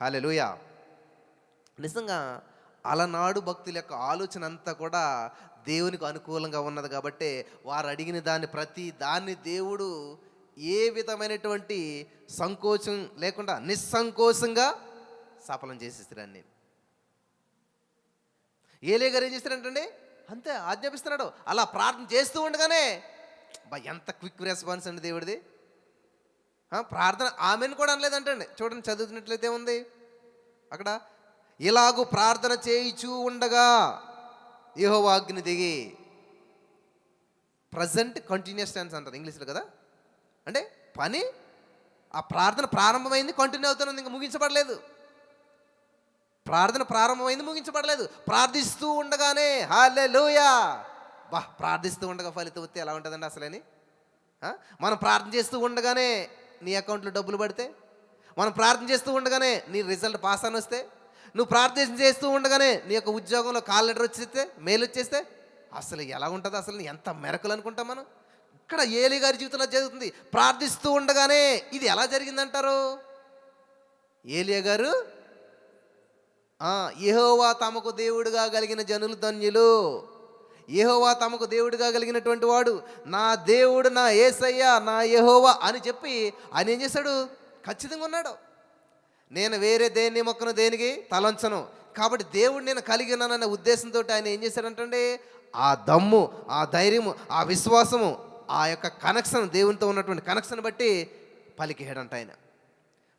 హల్లెలూయా. నిజంగా అలనాడు భక్తుల యొక్క ఆలోచన అంతా కూడా దేవునికి అనుకూలంగా ఉన్నది. కాబట్టి వారు అడిగిన ప్రతి దాన్ని దేవుడు ఏ విధమైనటువంటి సంకోచం లేకుండా నిస్సంకోచంగా సఫలం చేసేస్తాడు. నేను ఏలియా గారు ఏం చేస్తారంటండి? అంతే ఆజ్ఞాపిస్తున్నాడు. అలా ప్రార్థన చేస్తూ ఉండగానే ఎంత క్విక్ రెస్పాన్స్ అండి దేవుడిది. ప్రార్థన ఆమెను కూడా అనలేదంటండి. చూడండి, చదువుతున్నట్లయితే ఉంది అక్కడ, ఇలాగూ ప్రార్థన చేయిచూ ఉండగా యెహోవా అగ్ని దిగి. ప్రజెంట్ కంటిన్యూస్ టెన్స్ అంటారు ఇంగ్లీష్లో కదా. అంటే పని, ఆ ప్రార్థన ప్రారంభమైంది, కంటిన్యూ అవుతున్నది, ఇంకా ముగించబడలేదు. ప్రార్థన ప్రారంభమైంది, ముగించబడలేదు. ప్రార్థిస్తూ ఉండగానే. హల్లెలూయా. ప్రార్థిస్తూ ఉండగా ఫలితం వస్తే ఎలా ఉంటుందండి అసలేని? మనం ప్రార్థన చేస్తూ ఉండగానే నీ అకౌంట్లో డబ్బులు పడితే, మనం ప్రార్థన చేస్తూ ఉండగానే నీ రిజల్ట్ పాస్ అని వస్తే, నువ్వు ప్రార్థన చేస్తూ ఉండగానే నీ యొక్క ఉద్యోగంలో కాల్ లెటర్ వచ్చేస్తే, మెయిల్ వచ్చేస్తే అసలు ఎలా ఉంటుంది? అసలు ఎంత మెరకలు అనుకుంటాం మనం. ఇక్కడ ఏలియా గారి జీవితంలో జరుగుతుంది. ప్రార్థిస్తూ ఉండగానే ఇది ఎలా జరిగిందంటారు? ఏలియా గారు యెహోవా తమకు దేవుడుగా కలిగిన జనులు ధన్యులు. యెహోవా తమకు దేవుడిగా కలిగినటువంటి వాడు, నా దేవుడు, నా యేసయ్య, నా యెహోవా అని చెప్పి ఆయన ఏం చేశాడు? ఖచ్చితంగా ఉన్నాడు. నేను వేరే దేన్ని మొక్కను దేనికి తలంచను. కాబట్టి దేవుడు నేను కలిగి ఉన్నానన్న ఉద్దేశంతో ఆయన ఏం చేశాడంటే, ఆ దమ్ము, ఆ ధైర్యము, ఆ విశ్వాసము, ఆ యొక్క కనెక్షన్, దేవునితో ఉన్నటువంటి కనెక్షన్ బట్టి పలికేయడంట. ఆయన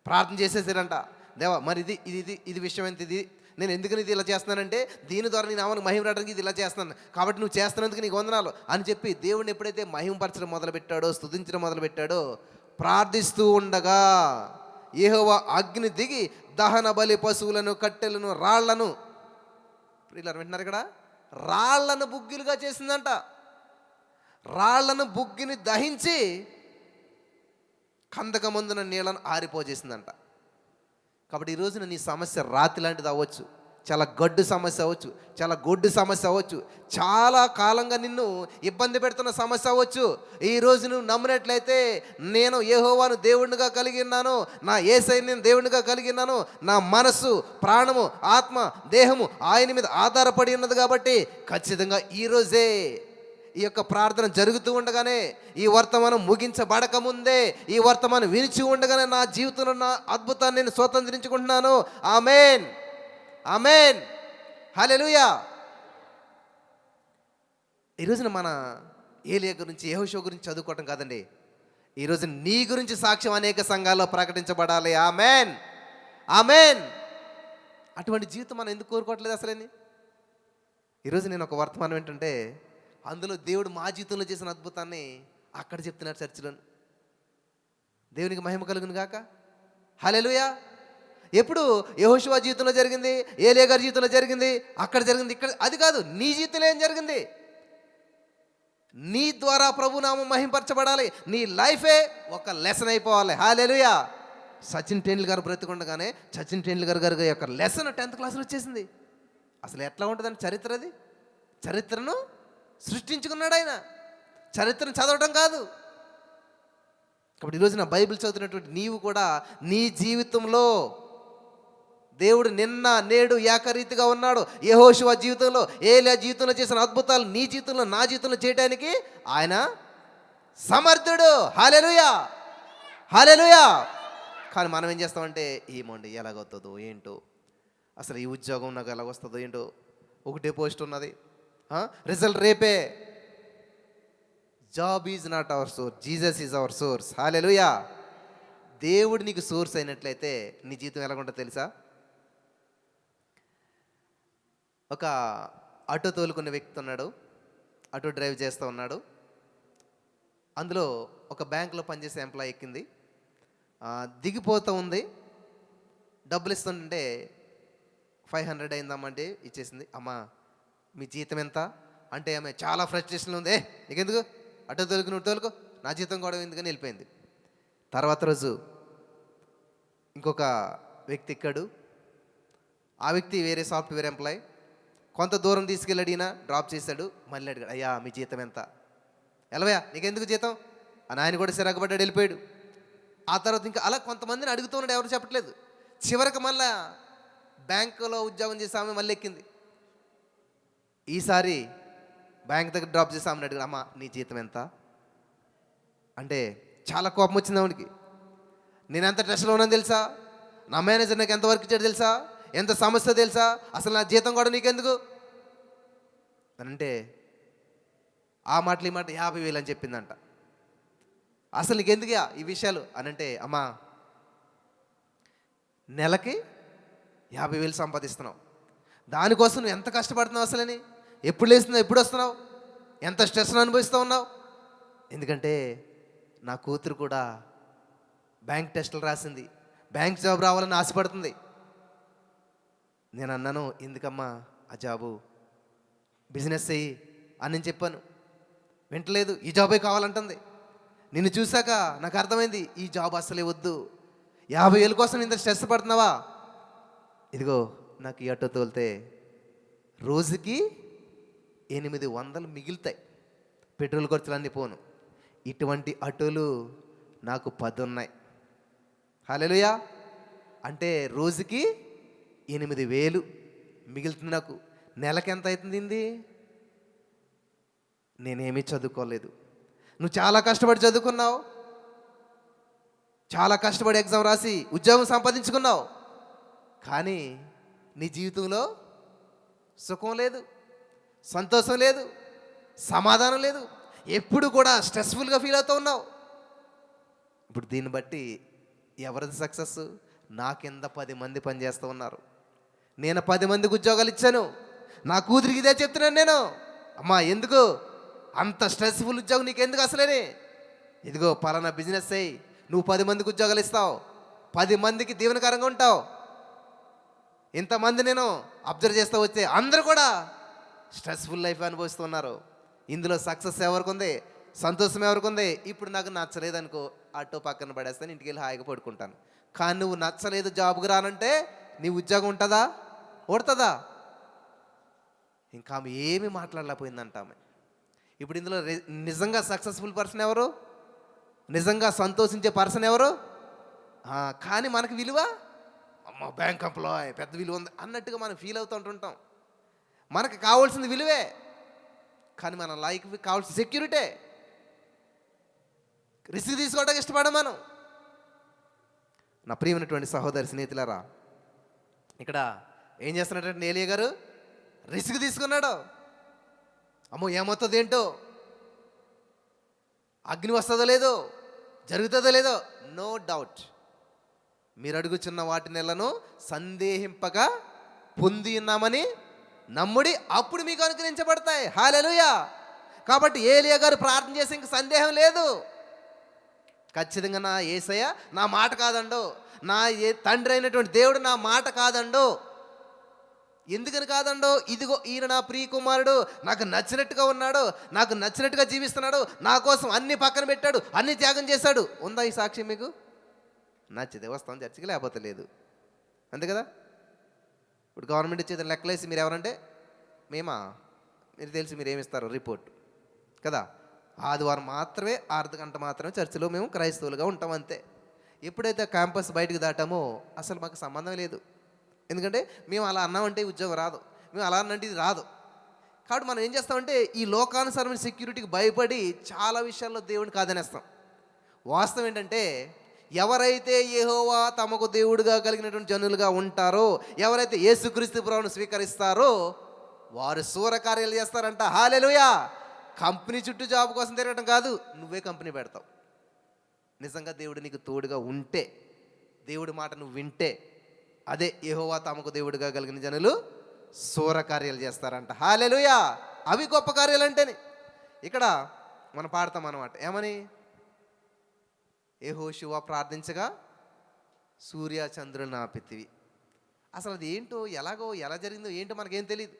ప్రార్థన చేసేసాడంట. దేవా మరి ఇది విషయం ఎంత, ఇది నేను ఎందుకని ఇది ఇలా చేస్తున్నానంటే దీని ద్వారా నేను ఆమెను మహిమ రావడానికి ఇది ఇలా చేస్తున్నాను, కాబట్టి నువ్వు చేస్తున్నందుకు నీకు వందనాలు అని చెప్పి దేవుడిని ఎప్పుడైతే మహిమపరచడం మొదలుపెట్టాడో, స్తుతించడం మొదలుపెట్టాడో, ప్రార్థిస్తూ ఉండగా యెహోవా అగ్ని దిగి దహన బలి పశువులను, కట్టెలను, రాళ్లను, ఇలా వింటున్నారు ఇక్కడ, రాళ్లను బుగ్గిలుగా చేసిందంట. రాళ్లను బుగ్గిని దహించి కందకమందున నీళ్లను ఆరిపోజేసిందంట. కాబట్టి ఈ రోజున నీ సమస్య రాతి లాంటిది అవ్వచ్చు, చాలా గడ్డు సమస్య అవ్వచ్చు, చాలా గొడ్డు సమస్య అవ్వచ్చు, చాలా కాలంగా నిన్ను ఇబ్బంది పెడుతున్న సమస్య అవ్వచ్చు. ఈరోజు నువ్వు నమ్మినట్లయితే నేను యెహోవాను దేవుడినిగా కలిగి ఉన్నాను, నా యేసయ్యని నేను దేవుడినిగా కలిగి ఉన్నాను, నా మనస్సు, ప్రాణము, ఆత్మ, దేహము ఆయన మీద ఆధారపడి ఉన్నది కాబట్టి ఖచ్చితంగా ఈరోజే ఈ యొక్క ప్రార్థన జరుగుతూ ఉండగానే, ఈ వర్తమానం ముగించబడక ముందే, ఈ వర్తమానం వినిచి ఉండగానే నా జీవితంలో నా అద్భుతాన్ని నేను స్వతంత్రించుకుంటున్నాను. ఆమేన్, ఆమేన్, హల్లెలూయా. ఈరోజున మన ఏలియా గురించి, యెహోషువ గురించి చదువుకోవటం కాదండి, ఈరోజు నీ గురించి సాక్ష్యం అనేక సంఘాల్లో ప్రకటించబడాలి. ఆమేన్, ఆమేన్. అటువంటి జీవితం మనం ఎందుకు కోరుకోవట్లేదు అసలేని? ఈరోజు నేను ఒక వర్తమానం ఏంటంటే, అందులో దేవుడు మా జీవితంలో చేసిన అద్భుతాన్ని అక్కడ చెప్తున్నాడు చర్చిలో. దేవునికి మహిమ కలుగును గాక. హల్లెలూయా. ఎప్పుడు యెహోషువ జీవితంలో జరిగింది, ఏలియా గారి జీవితంలో జరిగింది, అక్కడ జరిగింది, ఇక్కడ అది కాదు. నీ జీవితంలో ఏం జరిగింది? నీ ద్వారా ప్రభునామం మహింపరచబడాలి. నీ లైఫే ఒక లెసన్ అయిపోవాలి. హల్లెలూయా. సచిన్ టెండూల్కర్ బ్రతికుండగానే సచిన్ టెండూల్కర్ గారి యొక్క లెసన్ 10th క్లాస్లో వచ్చేసింది. అసలు ఎట్లా ఉంటుందంటే చరిత్ర, అది చరిత్రను సృష్టించుకున్నాడు ఆయన, చరిత్రను చదవటం కాదు. కాబట్టి ఈరోజు నా బైబిల్ చదువుతున్నటువంటి నీవు కూడా నీ జీవితంలో దేవుడు నిన్న నేడు ఏకరీతిగా ఉన్నాడు. యెహోషువ జీవితంలో, ఏలియా జీవితంలో చేసిన అద్భుతాలు నీ జీవితంలో, నా జీవితంలో చేయడానికి ఆయన సమర్థుడు. హల్లెలూయా, హల్లెలూయా. కానీ మనం ఏం చేస్తామంటే, ఏమోండి ఎలాగవుతుందో ఏంటో, అసలు ఈ ఉద్యోగం నాకు ఎలాగొస్తుందో ఏంటో, ఒకటే పోస్ట్ ఉన్నది, రిజల్ట్ రేపే. Job is not our source, Jesus is our source. Hallelujah. దేవుడు నీకు సోర్స్ అయినట్లయితే నీ జీవితం ఎలాగుంటుందో తెలుసా? ఒక ఆటో తోలుకునే వ్యక్తి ఉన్నాడు, ఆటో డ్రైవ్ చేస్తూ ఉన్నాడు. అందులో ఒక బ్యాంకులో పనిచేసే ఎంప్లాయ్ ఎక్కింది, దిగిపోతూ ఉంది. డబ్బులు ఇస్తుంటే 500 అయిందమ్మంటే ఇచ్చేసింది. అమ్మా మీ జీతం ఎంత అంటే ఆమె చాలా ఫ్రస్ట్రేషన్లో ఉంది. నీకెందుకు, అటో తోలుకు, నువ్వు తోలుకో, నా జీతం కూడా ఎందుకని వెళ్ళిపోయింది. తర్వాత రోజు ఇంకొక వ్యక్తి ఎక్కాడు. ఆ వ్యక్తి వేరే సాఫ్ట్వేర్ ఎంప్లాయ్. కొంత దూరం తీసుకెళ్ళి అడిగినా డ్రాప్ చేశాడు. మళ్ళీ అడిగాడు, అయ్యా మీ జీతం ఎంత? ఎలవయ్యా నీకెందుకు జీతం అని ఆయన కూడా సిరాకుపడ్డాడు, వెళ్ళిపోయాడు. ఆ తర్వాత ఇంకా అలా కొంతమందిని అడుగుతూ ఉన్నాడు, ఎవరు చెప్పట్లేదు. చివరికి మళ్ళా బ్యాంకులో ఉద్యోగం చేసి ఆమె మళ్ళీ ఎక్కింది. ఈసారి బ్యాంక్ దగ్గర డ్రాప్ చేసి ఆమెను అడిగాడు, అమ్మా నీ జీతం ఎంత అంటే చాలా కోపం వచ్చింది ఆవిడకి. నేను ఎంత స్ట్రెస్లో ఉన్నాను తెలుసా, నా మేనేజర్ నాకు ఎంత వర్క్ ఇచ్చాడు తెలుసా, ఎంత సమస్య తెలుసా, అసలు నా జీతం కూడా నీకెందుకు అని అంటే, ఆ మాటలు ఈ మాట 50,000 అని చెప్పిందంట. అసలు నీకెందుకు ఈ విషయాలు అని అంటే, అమ్మా నెలకి 50,000 సంపాదిస్తున్నావు, దానికోసం నువ్వు ఎంత కష్టపడుతున్నావు, అసలని ఎప్పుడు లేస్తున్నావు, ఎప్పుడు వస్తున్నావు, ఎంత స్ట్రెస్ను అనుభవిస్తూ ఉన్నావు. ఎందుకంటే నా కూతురు కూడా బ్యాంక్ టెస్టులు రాసింది, బ్యాంక్ జాబ్ రావాలని ఆశపడుతుంది. నేను అన్నాను, ఎందుకమ్మా ఆ జాబు, బిజినెస్ అయ్యి అని నేను చెప్పాను. వింటలేదు, ఈ జాబే కావాలంటుంది. నిన్ను చూశాక నాకు అర్థమైంది, ఈ జాబ్ అసలే వద్దు. 50,000 కోసం ఇంత స్ట్రెస్ పడుతున్నావా? ఇదిగో నాకు ఈ ఆటో తోలితే రోజుకి 800 మిగులుతాయి, పెట్రోల్ ఖర్చులు అన్నీ పోను. ఇటువంటి ఆటోలు నాకు 10 ఉన్నాయి. హల్లెలూయా. అంటే రోజుకి 8,000 మిగులుతుంది నాకు. నెలకి ఎంత అవుతుంది? నేనేమీ చదువుకోలేదు, నువ్వు చాలా కష్టపడి చదువుకున్నావు, చాలా కష్టపడి ఎగ్జామ్ రాసి ఉద్యోగం సంపాదించుకున్నావు. కానీ నీ జీవితంలో సుఖం లేదు, సంతోషం లేదు, సమాధానం లేదు, ఎప్పుడు కూడా స్ట్రెస్ఫుల్గా ఫీల్ అవుతూ ఉన్నావు. ఇప్పుడు దీన్ని బట్టి ఎవరిది సక్సెస్? నా కింద 10 మంది పనిచేస్తూ ఉన్నారు. నేను 10 మందికి ఉద్యోగాలు ఇచ్చాను. నా కూతురికి ఇదే చెప్తున్నాను నేను, అమ్మా ఎందుకు అంత స్ట్రెస్ఫుల్ ఉద్యోగం నీకెందుకు అసలేని? ఇదిగో పలానా బిజినెస్ అయ్యి నువ్వు 10 మందికి ఉద్యోగాలు ఇస్తావు, 10 మందికి దీవెనకరంగా ఉంటావు. ఇంతమంది నేను అబ్జర్వ్ చేస్తూ వస్తే అందరూ కూడా స్ట్రెస్ఫుల్ లైఫ్ అనుభవిస్తున్నారు. ఇందులో సక్సెస్ ఎవరికి ఉంది, సంతోషం ఎవరికి ఉంది? ఇప్పుడు నాకు నచ్చలేదనుకో, ఆటో పక్కన పడేస్తాను, ఇంటికి వెళ్ళి హాయిగా పడుకుంటాను. కానీ నువ్వు నచ్చలేదు, జాబ్కి రానంటే నీ ఉద్యోగం ఉంటుందా? ఓడుతుందా? ఇంకా ఆమె ఏమి మాట్లాడలేకపోయిందంట ఆమె. ఇప్పుడు ఇందులో నిజంగా సక్సెస్ఫుల్ పర్సన్ ఎవరు? నిజంగా సంతోషించే పర్సన్ ఎవరు? కానీ మనకు విలువ, అమ్మ బ్యాంక్ ఎంప్లాయ్ పెద్ద విలువ ఉంది అన్నట్టుగా మనం ఫీల్ అవుతూ ఉంటుంటాం. మనకు కావాల్సింది విలువే, కానీ మన లైఫ్కి కావాల్సిన సెక్యూరిటీ. రిస్క్ తీసుకోవడానికి ఇష్టపడం మనం. నా ప్రియమైనటువంటి సహోదరి స్నేహితులారా, ఇక్కడ ఏం చేస్తున్నటువంటి ఏలియా గారు రిస్క్ తీసుకున్నాడు. అమ్మో ఏమవుతుంది ఏంటో, అగ్ని వస్తుందో లేదో, జరుగుతుందో లేదో, నో డౌట్ మీరు అడుగుచున్న వాటి నెలను సందేహింపక పొంది ఉన్నామని నమ్ముడి, అప్పుడు మీకు అనుగ్రహించబడతాయి. హల్లెలూయా. కాబట్టి ఏలియా గారు ప్రార్థన చేసి ఇంక సందేహం లేదు. ఖచ్చితంగా నా యేసయ్య నా మాట కాదండో, నా తండ్రి అయినటువంటి దేవుడు నా మాట కాదండో. ఎందుకని కాదండో? ఇదిగో ఈయన నా ప్రియ కుమారుడు, నాకు నచ్చినట్టుగా ఉన్నాడు, నాకు నచ్చినట్టుగా జీవిస్తున్నాడు, నా కోసం అన్ని పక్కన పెట్టాడు, అన్ని త్యాగం చేశాడు. ఉందా ఈ సాక్ష్యం మీకు? నచ్చితే వస్తాం చర్చికి, లేకపోతే లేదు. అంతే కదా. ఇప్పుడు గవర్నమెంట్ ఇచ్చేది లెక్కలేసి మీరు ఎవరంటే మీరు తెలిసి మీరు ఏమిస్తారు రిపోర్ట్ కదా. ఆదివారం మాత్రమే అర్ధ గంట మాత్రమే చర్చిలో మేము క్రైస్తవులుగా ఉంటాం అంతే. ఎప్పుడైతే క్యాంపస్ బయటకు దాటామో అసలు మాకు సంబంధం లేదు. ఎందుకంటే మేము అలా అన్నామంటే ఉద్యోగం రాదు, మేము అలా అన్నంటే ఇది రాదు. కాబట్టి మనం ఏం చేస్తామంటే ఈ లోకానుసారమైన సెక్యూరిటీకి భయపడి చాలా విషయాల్లో దేవుడిని కాదనేస్తాం. వాస్తవం ఏంటంటే ఎవరైతే యెహోవా తమకు దేవుడిగా కలిగినటువంటి జనులుగా ఉంటారో, ఎవరైతే యేసుక్రీస్తు ప్రభువును స్వీకరిస్తారో వారు శూరకార్యాలు చేస్తారంట. హల్లెలూయా. కంపెనీ చుట్టూ జాబ్ కోసం తిరగడం కాదు, నువ్వే కంపెనీ పెడతావు. నిజంగా దేవుడు నీకు తోడుగా ఉంటే, దేవుడి మాట నువ్వు వింటే, అదే యెహోవా తమకు దేవుడిగా కలిగిన జనులు శూరకార్యాలు చేస్తారంట. హల్లెలూయా. అవి గొప్ప కార్యాలు అంటేనే. ఇక్కడ మనం పాడతాం అన్నమాట. ఏమని? యెహోషువ ప్రార్థించగా సూర్య చంద్రుని ఆపితివి. అసలు అది ఏంటో, ఎలాగో, ఎలా జరిగిందో ఏంటో మనకేం తెలియదు.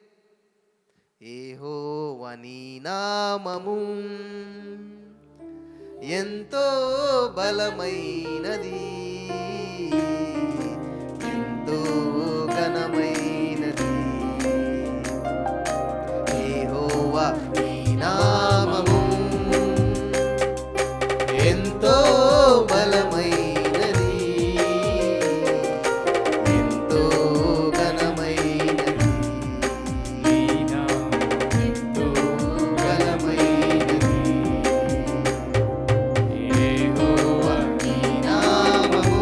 యెహోవా నీ నామము ఎంతో బలమైనది, ఎంతో ఘనమైనది. యెహోవా నీ నామము ఎంతో బలమైనది, ఎంతో ఘనమైనది, ఎంతో ఘనమైనది. యెహోవా నీ నామము.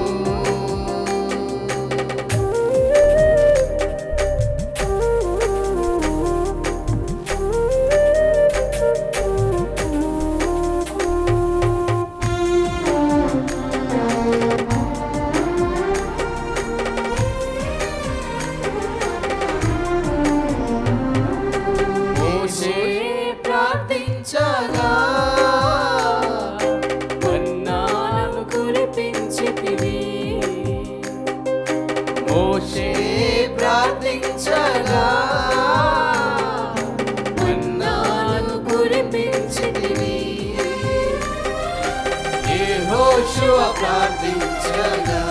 ప్రార్థించగా మన్నాను కురిపించితివి. మోషే ప్రార్థించగా మన్నాను కురిపించితివి. యెహోషువ ప్రార్థించగా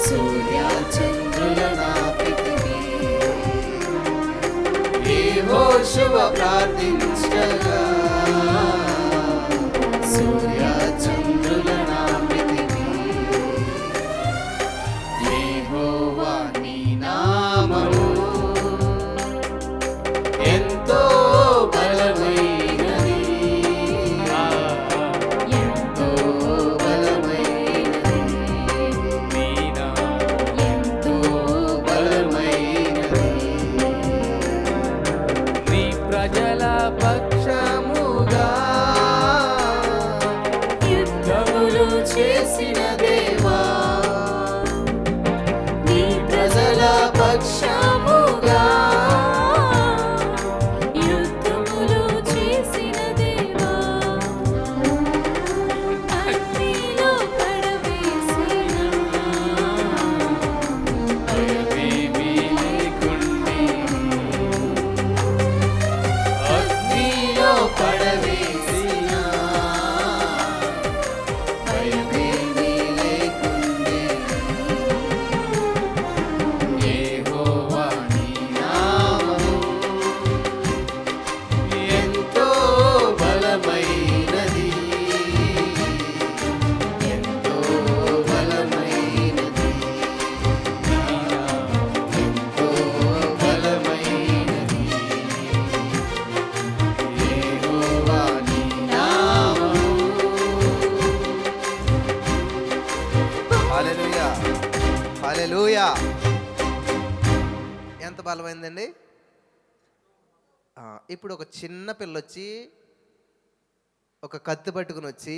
సూర్య చంద్రులనాపితివి. యెహోషువ ప్రార్థించగా సూర్య చంద్రులనాపితివి. యెహోవా నీ నామము ఎంతో బలమైనది, ఎంతో బలమైనది, ఎంతో బలమైనది. నీ ప్రజల పక్షముగా యుద్ధములు చేసిన దేవా, నీ ప్రజల పక్షముగా యుద్ధములు చేసిన దేవా, అగ్నిలో పడవేసిన భయమేమీ లేకుండే, అగ్నిలో పడవేసిన భయమేమీ బలమైందండి? ఇప్పుడు ఒక చిన్న పిల్ల వచ్చి ఒక కత్తి పట్టుకుని వచ్చి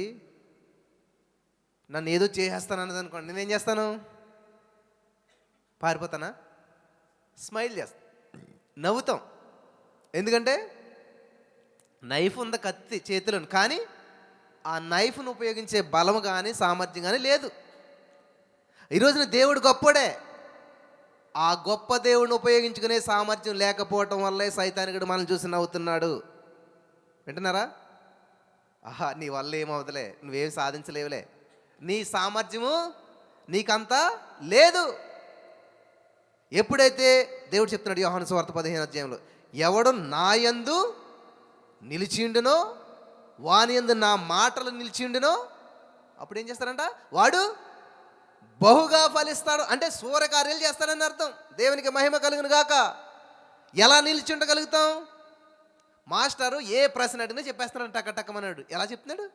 నన్ను ఏదో చేసేస్తాను అన్నది అనుకోండి, నేనేం చేస్తాను? పారిపోతానా? స్మైల్ చేస్తాను, నవ్వుతాం. ఎందుకంటే నైఫ్ ఉంది కత్తి చేతిలో, కానీ ఆ నైఫ్ను ఉపయోగించే బలము కానీ సామర్థ్యం కానీ లేదు. ఈరోజున దేవుడు గొప్పోడే. ఆ గొప్ప దేవుడిని ఉపయోగించుకునే సామర్థ్యం లేకపోవటం వల్లే సైతానికుడు మనల్ని చూసి నవ్వుతున్నాడు. వింటున్నారా? నీ వల్ల ఏమవుతలే, నువ్వేం సాధించలేవులే, నీ సామర్థ్యము నీకంతా లేదు. ఎప్పుడైతే దేవుడు చెప్తున్నాడు యోహాను సువార్త 15వ అధ్యాయంలో, ఎవడు నా యందు నిలిచిండునో వాని యందు నా మాటలు నిలిచిండునో అప్పుడు ఏం చేస్తారంట? వాడు బహుగా ఫలిస్తాడు. అంటే సూర్యకార్యాలు చేస్తాడని అర్థం. దేవునికి మహిమ కలుగును గాక. ఎలా నిలిచి ఉండగలుగుతాం? మాస్టారు ఏ ప్రశ్న అడిగినా చెప్పేస్తాడు, టక్కమన్నాడు. ఎలా చెప్తున్నాడు?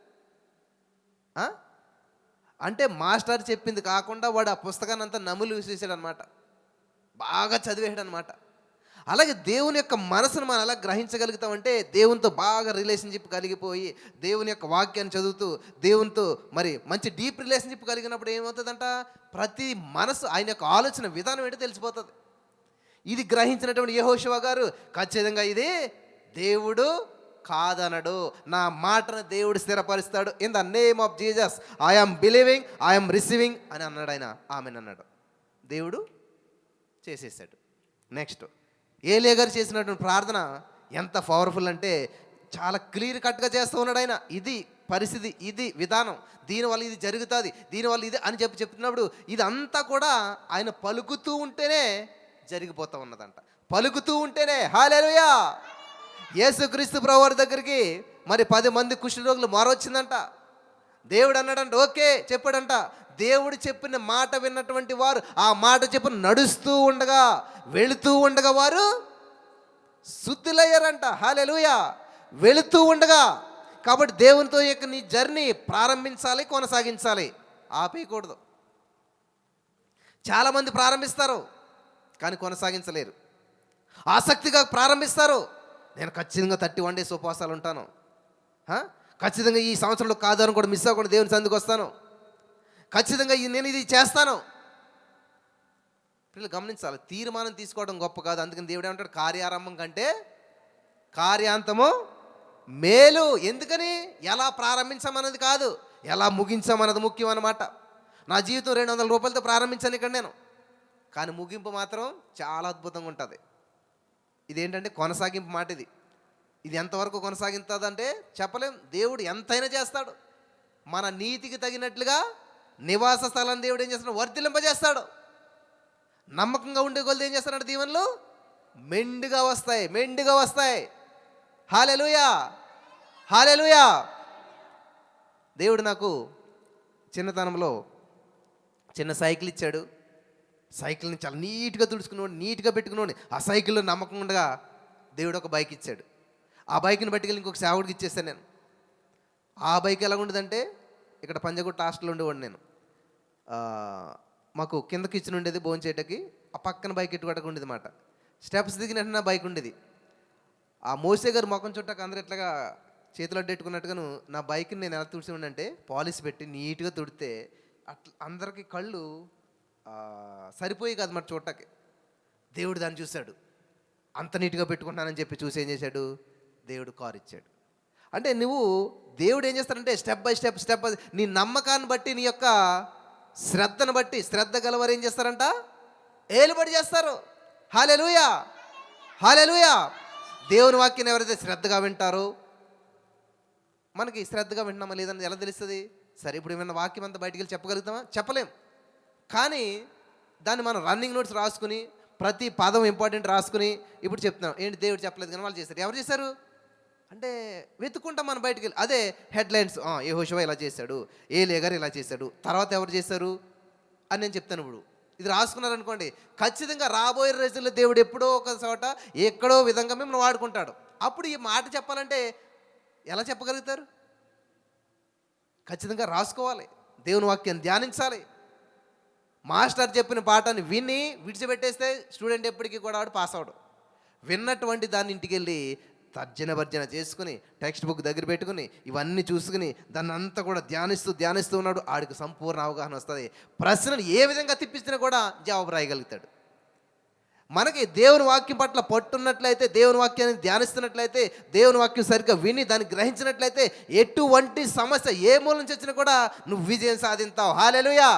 అంటే మాస్టర్ చెప్పింది కాకుండా వాడు ఆ పుస్తకాన్ని అంతా నములు విసేసాడు అనమాట, బాగా చదివేసాడు అనమాట. అలాగే దేవుని యొక్క మనసును మనం ఎలా గ్రహించగలుగుతామంటే దేవునితో బాగా రిలేషన్షిప్ కలిగిపోయి దేవుని యొక్క వాక్యాన్ని చదువుతూ దేవునితో మరి మంచి డీప్ రిలేషన్షిప్ కలిగినప్పుడు ఏమవుతుందంట? ప్రతి మనసు ఆయన యొక్క ఆలోచన విధానం ఏంటో తెలిసిపోతుంది. ఇది గ్రహించినటువంటి యెహోషువ గారు ఖచ్చితంగా ఇది దేవుడు కాదనడు, నా మాటను దేవుడు స్థిరపరుస్తాడు. In the name of Jesus I'm believing, I'm receiving అని అన్నాడు ఆయన. ఆమెన్ అన్నాడు, దేవుడు చేసేసాడు. నెక్స్ట్ ఏలియా గారు చేసినటువంటి ప్రార్థన ఎంత పవర్ఫుల్ అంటే చాలా క్లియర్ కట్గా చేస్తూ ఉన్నాడు ఆయన. ఇది పరిస్థితి, ఇది విధానం, దీనివల్ల ఇది జరుగుతుంది, దీనివల్ల ఇది అని చెప్తున్నప్పుడు ఇదంతా కూడా ఆయన పలుకుతూ ఉంటేనే జరిగిపోతూ ఉన్నదంట. పలుకుతూ ఉంటేనే. హల్లెలూయా. యేసుక్రీస్తు ప్రభువారి దగ్గరికి మరి 10 మంది కుష్ఠరోగులు మారొచ్చిందంట. దేవుడు అన్నాడంట, ఓకే చెప్పాడంట. దేవుడు చెప్పిన మాట విన్నటువంటి వారు ఆ మాట చెప్పిన నడుస్తూ ఉండగా వెళుతూ ఉండగా వారు శుద్ధులయ్యారంట. హల్లెలూయా. వెళుతూ ఉండగా. కాబట్టి దేవునితో యొక్క నీ జర్నీ ప్రారంభించాలి, కొనసాగించాలి, ఆపేయకూడదు. చాలామంది ప్రారంభిస్తారు కానీ కొనసాగించలేరు. ఆసక్తిగా ప్రారంభిస్తారు, నేను ఖచ్చితంగా 31 డేస్ ఉపవాసాలు ఉంటాను, ఖచ్చితంగా ఈ సంవత్సరంలో కాదని కూడా మిస్ అవ్వకుండా దేవుని సందుకు వస్తాను, ఖచ్చితంగా నేను ఇది చేస్తాను. పిల్లలు గమనించాలి, తీర్మానం తీసుకోవడం గొప్ప కాదు. అందుకని దేవుడు ఏమంటాడు? కార్యారంభం కంటే కార్యాంతము మేలు. ఎందుకని? ఎలా ప్రారంభించామన్నది కాదు, ఎలా ముగించామన్నది ముఖ్యం అన్నమాట. నా జీవితం 200 రూపాయలతో ప్రారంభించాను ఇక్కడ నేను, కానీ ముగింపు మాత్రం చాలా అద్భుతంగా ఉంటుంది. ఇదేంటంటే కొనసాగింపు మాట. ఇది ఎంతవరకు కొనసాగింటుందంటే చెప్పలేం. దేవుడు ఎంతైనా చేస్తాడు. మన నీతికి తగినట్లుగా నివాస స్థలాన్ని దేవుడు ఏం చేస్తాడు? వర్ధిల్లింపజేస్తాడు. నమ్మకంగా ఉండే కొలది ఏం చేస్తాడు? దీవెనలు మెండుగా వస్తాయి, మెండుగా వస్తాయి. హల్లెలూయా, హల్లెలూయా. దేవుడు నాకు చిన్నతనంలో చిన్న సైకిల్ ఇచ్చాడు. సైకిల్ని చాలా నీట్గా తుడుచుకునేవాడు, నీట్గా పెట్టుకునేవాడిని. ఆ సైకిల్లో నమ్మకం ఉండగా దేవుడు ఒక బైక్ ఇచ్చాడు. ఆ బైక్ని పట్టుకెళ్ళి ఇంకొక సేవకుడికి ఇచ్చేస్తాను నేను. ఆ బైక్ ఎలా ఉండేదంటే, ఇక్కడ పంజగుట్ట హాస్టల్లో ఉండేవాడు నేను. మాకు కిందకి ఇచ్చిన ఉండేది భోంచేటకి, ఆ పక్కన బైక్ ఎట్టుకోవడానికి ఉండేది అన్నమాట. స్టెప్స్ దిగినట్టు నా బైక్ ఉండేది. ఆ మోసే గారు ముఖం చుట్టాక అందరూ ఎట్లాగా చేతులు అడ్డెట్టుకున్నట్టుగాను నా బైక్ని నేను ఎలా తుడిచి అంటే పాలిష్ పెట్టి నీట్గా తుడితే అట్లా అందరికీ కళ్ళు సరిపోయి కాదు మరి చూడటానికి. దేవుడు దాన్ని చూశాడు, అంత నీట్గా పెట్టుకుంటున్నానని చెప్పి చూసి ఏం చేశాడు? దేవుడు కారు ఇచ్చాడు. అంటే నువ్వు దేవుడు ఏం చేస్తాడంటే స్టెప్ బై స్టెప్ నీ నమ్మకాన్ని బట్టి, నీ యొక్క శ్రద్ధను బట్టి, శ్రద్ధ గలవారు ఏం చేస్తారంట? ఏలుబడి చేస్తారు. హల్లెలూయా, హల్లెలూయా. దేవుని వాక్యాన్ని ఎవరైతే శ్రద్ధగా వింటారో, మనకి శ్రద్ధగా వింటున్నామా లేదని ఎలా తెలుస్తుంది? సరే, ఇప్పుడు ఏమైనా వాక్యం అంతా బయటికి వెళ్ళి చెప్పగలుగుతామా? చెప్పలేం. కానీ దాన్ని మనం రన్నింగ్ నోట్స్ రాసుకుని ప్రతి పదం ఇంపార్టెంట్ రాసుకుని ఇప్పుడు చెప్తున్నాం. ఏంటి దేవుడు చెప్పలేదు కానీ వాళ్ళు చేశారు. ఎవరు చేశారు అంటే వెతుక్కుంటాం మనం బయటికి వెళ్ళి. అదే హెడ్లైన్స్, యెహోషువ ఇలా చేశాడు, ఏలియా గారు ఇలా చేశాడు, తర్వాత ఎవరు చేశారు అని నేను చెప్తాను. ఇప్పుడు ఇది రాసుకున్నారనుకోండి, ఖచ్చితంగా రాబోయే రోజుల్లో దేవుడు ఎప్పుడో ఒక చోట ఎక్కడో విధంగా మిమ్మల్ని వాడుకుంటాడు. అప్పుడు ఈ మాట చెప్పాలంటే ఎలా చెప్పగలుగుతారు? ఖచ్చితంగా రాసుకోవాలి, దేవుని వాక్యాన్ని ధ్యానించాలి. మాస్టర్ చెప్పిన పాఠాన్ని విని విడిచిపెట్టేస్తే స్టూడెంట్ ఎప్పటికీ కూడా వాడు పాస్ అవడు. విన్నటువంటి దాన్ని ఇంటికి వెళ్ళి తర్జన భర్జన చేసుకుని టెక్స్ట్ బుక్ దగ్గర పెట్టుకుని ఇవన్నీ చూసుకుని దాన్ని అంతా కూడా ధ్యానిస్తూ ఉన్నాడు. ఆడికి సంపూర్ణ అవగాహన వస్తుంది. ప్రశ్నలు ఏ విధంగా తిప్పిస్తున్నా కూడా జవాబు రాయగలుగుతాడు. మనకి దేవుని వాక్యం పట్ల పట్టున్నట్లయితే, దేవుని వాక్యాన్ని ధ్యానిస్తున్నట్లయితే, దేవుని వాక్యం సరిగ్గా విని దాన్ని గ్రహించినట్లయితే ఎటువంటి సమస్య ఏ మూల నుంచి వచ్చినా కూడా నువ్వు విజయం సాధిస్తావు. హల్లెలూయా.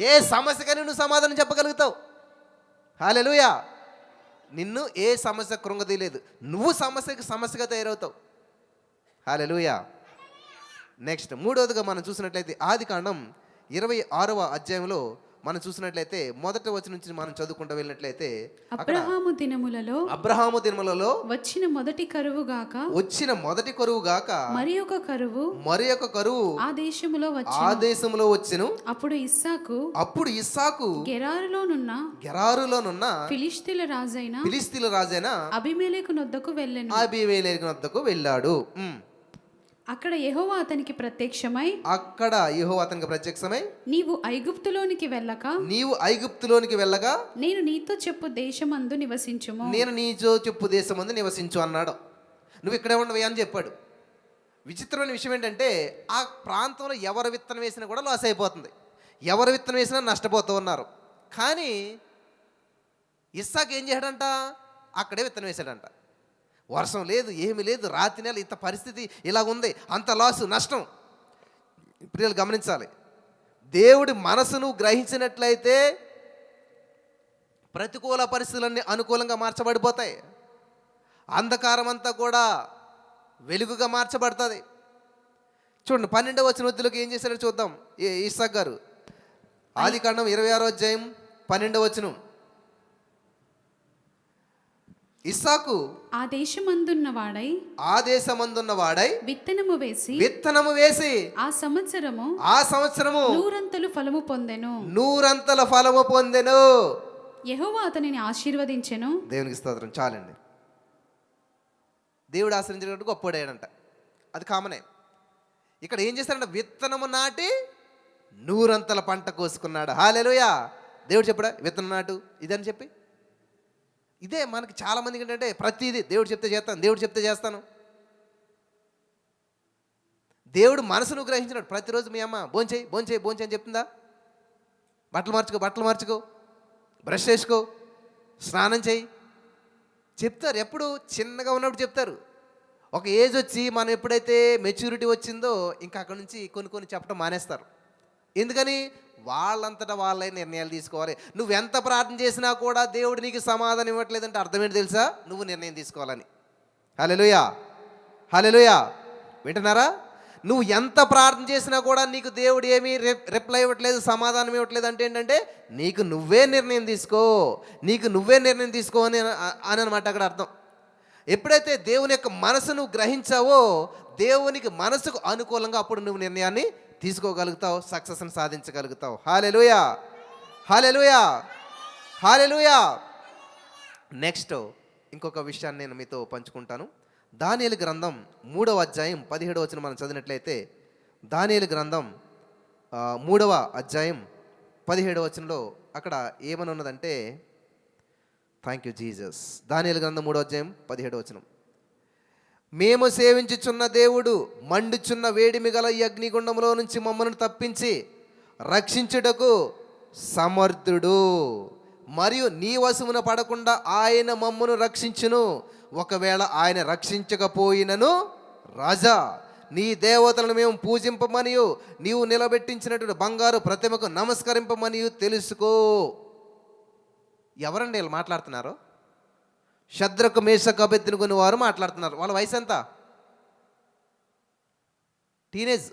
ఏ సమస్యకని నువ్వు సమాధానం చెప్పగలుగుతావు. హల్లెలూయా. నిన్ను ఏ సమస్య కృంగదీయలేదు. నువ్వు సమస్యగా తయారవుతావు. హల్లెలూయా. నెక్స్ట్ మూడవదిగా మనం చూసినట్లయితే ఆదికాండం 26వ అధ్యాయంలో మనం చూసినట్లయితే మొదటి వచనం నుంచి మనం చదువుకుంటూ వెళ్ళినట్లయితే అబ్రహాము దినములలో వచ్చిన మొదటి కరువు గాక మరి ఒక కరువు ఆ దేశములో వచ్చెను. అప్పుడు ఇస్సాకు గెరారులోనున్న ఫిలిష్తీయుల రాజైన అబీమెలెకు నొద్దకు వెళ్ళాడు. అక్కడ యెహోవా అతనికి ప్రత్యక్షమై నీవు ఐగుప్తులోనికి వెళ్ళక నేను నీతో చెప్పు దేశమందు నివసించు అన్నాడు. నువ్వు ఇక్కడే ఉండవే అని చెప్పాడు. విచిత్రమైన విషయం ఏంటంటే ఆ ప్రాంతంలో ఎవరు విత్తనం వేసినా కూడా లాస్ అయిపోతుంది, ఎవరు విత్తనం వేసినా నష్టపోతూ ఉన్నారు. కానీ ఇస్సాకు ఏం చేశాడంట? అక్కడే విత్తనం వేశాడంట. వర్షం లేదు, ఏమీ లేదు, రాత్రి నెల ఇంత పరిస్థితి ఇలా ఉంది, అంత లాసు నష్టం. ప్రియులు గమనించాలి, దేవుడి మనసును గ్రహించినట్లయితే ప్రతికూల పరిస్థితులన్నీ అనుకూలంగా మార్చబడిపోతాయి. అంధకారం అంతా కూడా వెలుగుగా మార్చబడుతుంది. చూడండి 12వ వచనంలోకి ఏం చేశాడో చూద్దాం. ఇస్సాకు గారు ఆదికాండం 26వ అధ్యాయం 12వ వచనం. ఇస్సాకు ఆ దేశమందున్న వాడై విత్తనము వేసి ఆ సంవత్సరము నూరంతల ఫలము పొందెను. యెహోవా అతనిని ఆశీర్వదించెను. దేవునికి స్తోత్రం. చాలండి. దేవుడు ఆశ్రయించినట్టు గొప్పవాడంట, అది కామనే. ఇక్కడ ఏం చేస్తాడంట? విత్తనము నాటి నూరంతల పంట కోసుకున్నాడు. హల్లెలూయా. దేవుడు చెప్పాడా విత్తనం నాటు ఇదని చెప్పి? ఇదే మనకి చాలామందికి ఏంటంటే ప్రతిదీ దేవుడు చెప్తే చేస్తాను. దేవుడు మనసును గ్రహించినాడు. ప్రతిరోజు మీ అమ్మ భోంచేయి అని చెప్తుందా? బట్టలు మార్చుకో, బ్రష్ చేసుకో, స్నానం చేయి చెప్తారు. ఎప్పుడు చిన్నగా ఉన్నప్పుడు చెప్తారు. ఒక ఏజ్ వచ్చి మనం ఎప్పుడైతే మెచ్యూరిటీ వచ్చిందో ఇంకా అక్కడ నుంచి కొన్ని చెప్పడం మానేస్తారు. ఎందుకని? వాళ్ళంతటా వాళ్ళే నిర్ణయాలు తీసుకోవాలి. నువ్వెంత ప్రార్థన చేసినా కూడా దేవుడు నీకు సమాధానం ఇవ్వట్లేదంటే అర్థం ఏంటి తెలుసా? నువ్వు నిర్ణయం తీసుకోవాలని. హల్లెలూయా. వింటున్నారా? నువ్వు ఎంత ప్రార్థన చేసినా కూడా నీకు దేవుడు ఏమీ రిప్లై ఇవ్వట్లేదు, సమాధానం ఇవ్వట్లేదు అంటే ఏంటంటే నీకు నువ్వే నిర్ణయం తీసుకో అని అనమాట అక్కడ అర్థం. ఎప్పుడైతే దేవుని యొక్క మనసును గ్రహించావో దేవునికి మనసుకు అనుకూలంగా అప్పుడు నువ్వు నిర్ణయాన్ని తీసుకోగలుగుతావు, సక్సెస్ని సాధించగలుగుతావు. హల్లెలూయా. నెక్స్ట్ ఇంకొక విషయాన్ని నేను మీతో పంచుకుంటాను. దానియేలు గ్రంథం 3వ అధ్యాయం 17వ వచనం మనం చదివినట్లయితే దానియేలు గ్రంథం 3వ అధ్యాయం 17వ వచనంలో అక్కడ ఏమని ఉన్నదంటే, థ్యాంక్ యూ జీసస్. దానియేలు గ్రంథం 3వ అధ్యాయం 17వ వచనం. మేము సేవించుచున్న దేవుడు మండుచున్న వేడిమి గల ఈ అగ్నిగుండంలో నుంచి మమ్మల్ని తప్పించి రక్షించుటకు సమర్థుడు, మరియు నీ వశమున పడకుండా ఆయన మమ్మను రక్షించును. ఒకవేళ ఆయన రక్షించకపోయినను రాజా నీ దేవతలను మేము పూజింపమనియు నీవు నిలబెట్టించినటువంటి బంగారు ప్రతిమకు నమస్కరింపమనియు తెలుసుకో. ఎవరండి వీళ్ళు మాట్లాడుతున్నారు? షద్రకు మేషకు అబేద్నెగోను వారు మాట్లాడుతున్నారు. వాళ్ళ వయసు ఎంత? టీనేజ్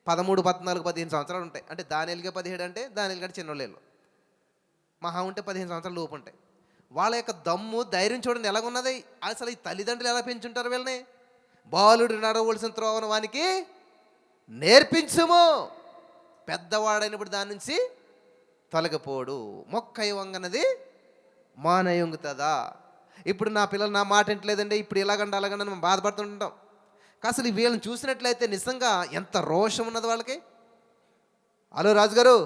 13, 14, 15 సంవత్సరాలు ఉంటాయి. అంటే దానియేలుగా 17 అంటే దానియేలు కంటే చిన్నోళ్ళు, మహా ఉంటే 15 సంవత్సరాలు లోపు ఉంటాయి. వాళ్ళ యొక్క దమ్ము ధైర్యం చూడండి ఎలాగున్నది. అసలు ఈ తల్లిదండ్రులు ఎలా పెంచుంటారు వీళ్ళని? బాలుడు నడవలసిన త్రోవను వానికి నేర్పించుము, పెద్దవాడైనప్పుడు దాని నుంచి తొలగిపోడు, మొక్కై వంగనది మానయుంగుతుందా. ఇప్పుడు నా పిల్లలు నా మాట వింటలేదండి, ఇప్పుడు ఇలాగండి అలాగండి మనం బాధపడుతుంటాం. అసలు వీళ్ళని చూసినట్లయితే నిజంగా ఎంత రోషం ఉన్నది వాళ్ళకి. హలో రాజుగారు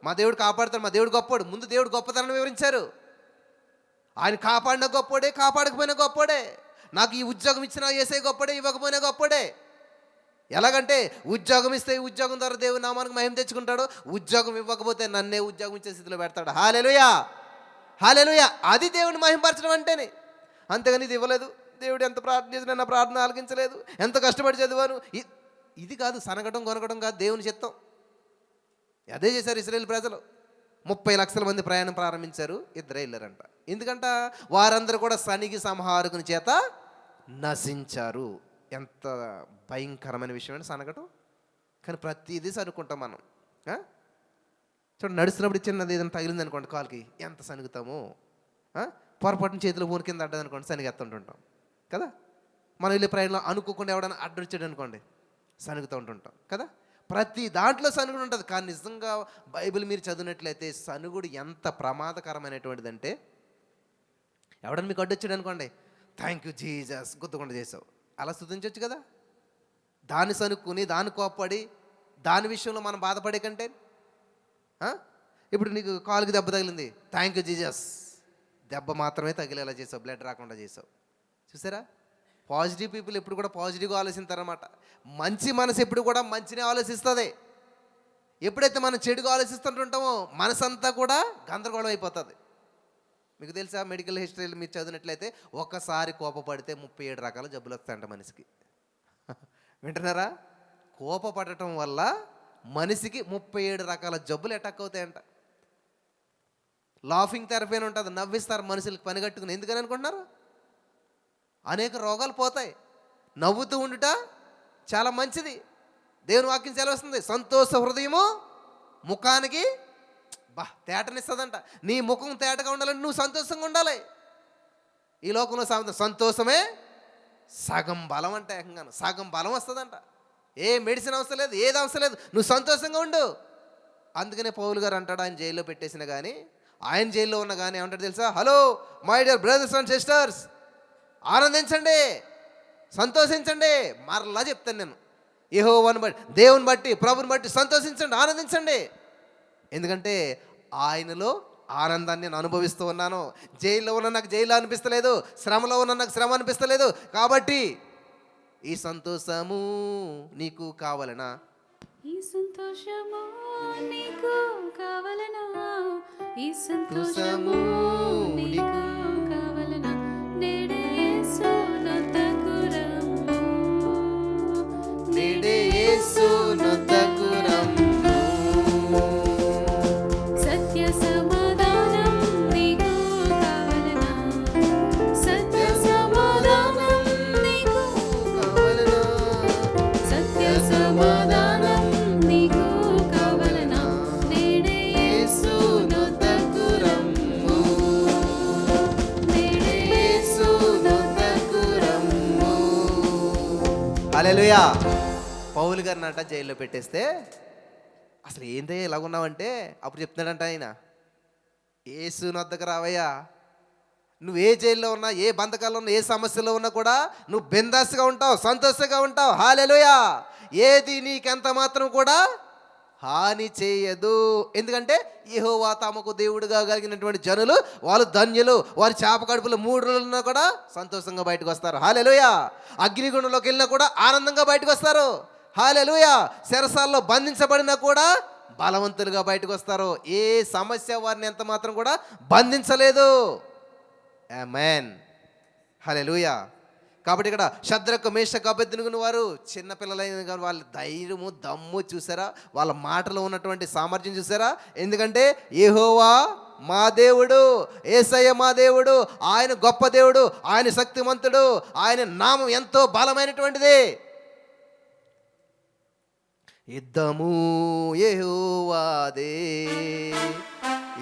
మా దేవుడు కాపాడుతాడు, మా దేవుడు గొప్పోడు. ముందు దేవుడు గొప్పతనం వివరించారు. ఆయన కాపాడిన గొప్పోడే, కాపాడకపోయినా గొప్పోడే. నాకు ఈ ఉద్యోగం ఇచ్చినా యేసే గొప్పడే, ఇవ్వకపోయినా గొప్పడే. ఎలాగంటే ఉద్యోగం ఇస్తే ఉద్యోగం ద్వారా దేవుని నామానికి మహిమ తెచ్చుకుంటాడు, ఉద్యోగం ఇవ్వకపోతే నన్నే ఉద్యోగం ఇచ్చే స్థితిలో పెడతాడు. హల్లెలూయా, హల్లెలూయా. అది దేవుని మహిమపరచడం అంటేనే. అంతేగాని ఇది ఇవ్వలేదు, దేవుడు ఎంత ప్రార్థన చేసినా నా ప్రార్థన ఆలకించలేదు, ఎంత కష్టపడి చదివాను, ఇది కాదు. సనగటం కొనగటం కాదు దేవుని చిత్తం. అదే చేశారు ఇశ్రాయేలు ప్రజలు. 30 లక్షల మంది ప్రయాణం ప్రారంభించారు, ఇద్దరే వెళ్ళారంట. ఎందుకంట వారందరూ కూడా సనిగి సంహారకుని చేత నశించారు. ఎంత భయంకరమైన విషయం అండి సనగటం. కానీ ప్రతిదీ సనుక్కుంటాం మనం. చూడండి, నడుస్తున్నప్పుడు చిన్నది ఏదైనా తగిలింది అనుకోండి కాలుకి, ఎంత సనుగుతాము. పొరపాటున చేతిలో ఊరి కింద అడ్డది అనుకోండి, సనిగెత్తుంటుంటాం కదా. మనం వెళ్ళే ప్రయాణంలో అనుకోకుండా ఎవడైనా అడ్డొచ్చాడు అనుకోండి, సనుగుతూ ఉంటుంటాం కదా. ప్రతి దాంట్లో సనుగుడు ఉంటుంది. కానీ నిజంగా బైబిల్ మీరు చదివినట్లయితే సనుగుడు ఎంత ప్రమాదకరమైనటువంటిది అంటే, ఎవడన్నా మీకు అడ్డొచ్చాడు అనుకోండి, థ్యాంక్ యూ జీసస్, గుర్తుకుండా చేసావు, అలా స్తుతించవచ్చు కదా. దాన్ని సనుక్కుని దాన్ని కోప్పడి దాని విషయంలో మనం బాధపడే కంటే, ఇప్పుడు నీకు కాలుకి దెబ్బ తగిలింది, థ్యాంక్ యూ జీసస్, దెబ్బ మాత్రమే తగిలేలా చేసావు, బ్లడ్ రాకుండా చేసావు. చూసారా, పాజిటివ్ పీపుల్ ఎప్పుడు కూడా పాజిటివ్గా ఆలోచిస్తారన్నమాట. మంచి మనసు ఎప్పుడు కూడా మంచినే ఆలోచిస్తుంది. ఎప్పుడైతే మనం చెడుగా ఆలోచిస్తుంటుంటామో మనసంతా కూడా గందరగోళం అయిపోతుంది. మీకు తెలుసా, మెడికల్ హిస్టరీలు మీరు చదివినట్లయితే ఒక్కసారి కోపపడితే 37 రకాల జబ్బులు వస్తాయంట మనిషికి. వింటున్నారా? కోపపడటం వల్ల మనిషికి 37 రకాల జబ్బులు అటాక్ అవుతాయంట. లాఫింగ్ థెరపీ అని ఉంటుంది, నవ్విస్తారు మనుషులకి పని కట్టుకుని. ఎందుకని అనుకుంటున్నారు? అనేక రోగాలు పోతాయి. నవ్వుతూ ఉండుట చాలా మంచిది. దేవుని వాక్యం సెలవుస్తుంది, సంతోష హృదయము ముఖానికి తేటనిస్తుందంట. నీ ముఖం తేటగా ఉండాలంటే నువ్వు సంతోషంగా ఉండాలి. ఈ లోకంలో సంతోషమే సగం బలం అంటే, ఏకంగా సగం బలం వస్తుందంట. ఏ మెడిసిన్ అవసరం లేదు, ఏది అవసరం లేదు, నువ్వు సంతోషంగా ఉండు. అందుకనే పౌలు గారు అంటాడు, ఆయన జైల్లో పెట్టేసిన కానీ, ఆయన జైల్లో ఉన్న కానీ ఏమంటాడు తెలుసా? Hello my dear brothers and sisters, ఆనందించండి, సంతోషించండి. మరలా చెప్తాను నేను, యెహోవాను బట్టి, దేవుని బట్టి, ప్రభుని బట్టి సంతోషించండి, ఆనందించండి. ఎందుకంటే ఆయనలో ఆనందాన్ని నేను అనుభవిస్తూ ఉన్నాను. జైల్లో ఉన్న నాకు జైల్లో అనిపిస్తలేదు, శ్రమలో ఉన్న నాకు శ్రమ అనిపిస్తలేదు. కాబట్టి ఈ సంతోషము నీకు కావాలనా? ఈ సంతోషము నీకు కావాలనా? ఈ సంతోషము నీకు కావాలనా? నేడే యేసు నొద్దకు రమ్ము, నేడే యేసు నొద్దకు రమ్ము. సత్య సమాధానం నీకు కావాలనా? సత్య సమాధానం నీకు కావాలనా? సత్య సమాధానం నీకు కావాలనా? నేడే యేసు నొద్దకు రమ్ము, నేడే యేసు నొద్దకు రమ్ము. హల్లెలూయా. పౌలు గారిని అంట జైల్లో పెట్టేస్తే, అసలు ఏందే ఇలాగున్నావంటే, అప్పుడు చెప్తున్నాడంట ఆయన, యేసు నొద్దకు రావయ్యా, నువ్వు ఏ జైల్లో ఉన్నా, ఏ బంధకాల్లో ఉన్నా, ఏ సమస్యలో ఉన్నా కూడా నువ్వు బిందాస్గా ఉంటావు, సంతోషంగా ఉంటావు. హల్లెలూయా. ఏది నీకెంత మాత్రం కూడా హాని చేయదు. ఎందుకంటే యెహోవా తమకు దేవుడుగా కలిగినటువంటి జనులు వాళ్ళు ధన్యులు. వారి చేప కడుపులో 3 రోజులున్నా కూడా సంతోషంగా బయటకు వస్తారు. హల్లెలూయా. అగ్నిగుండంలోకి వెళ్ళినా కూడా ఆనందంగా బయటకు వస్తారు. హల్లెలూయా. చెరసాల్లో బంధించబడినా కూడా బలవంతులుగా బయటకు వస్తారు. ఏ సమస్య వారిని ఎంత మాత్రం కూడా బంధించలేదు. ఆమేన్. హల్లెలూయా. కాబట్టి ఇక్కడ షద్రకు మేషకు అబేద్నెగోను వారు చిన్నపిల్లలైన కానీ వాళ్ళ ధైర్యము దమ్ము చూసారా, వాళ్ళ మాటలో ఉన్నటువంటి సామర్థ్యం చూసారా. ఎందుకంటే యెహోవా మా దేవుడు, యేసయ్య మా దేవుడు, ఆయన గొప్ప దేవుడు, ఆయన శక్తిమంతుడు, ఆయన నామం ఎంతో బలమైనటువంటిది. యుద్ధము యెహోవాదే,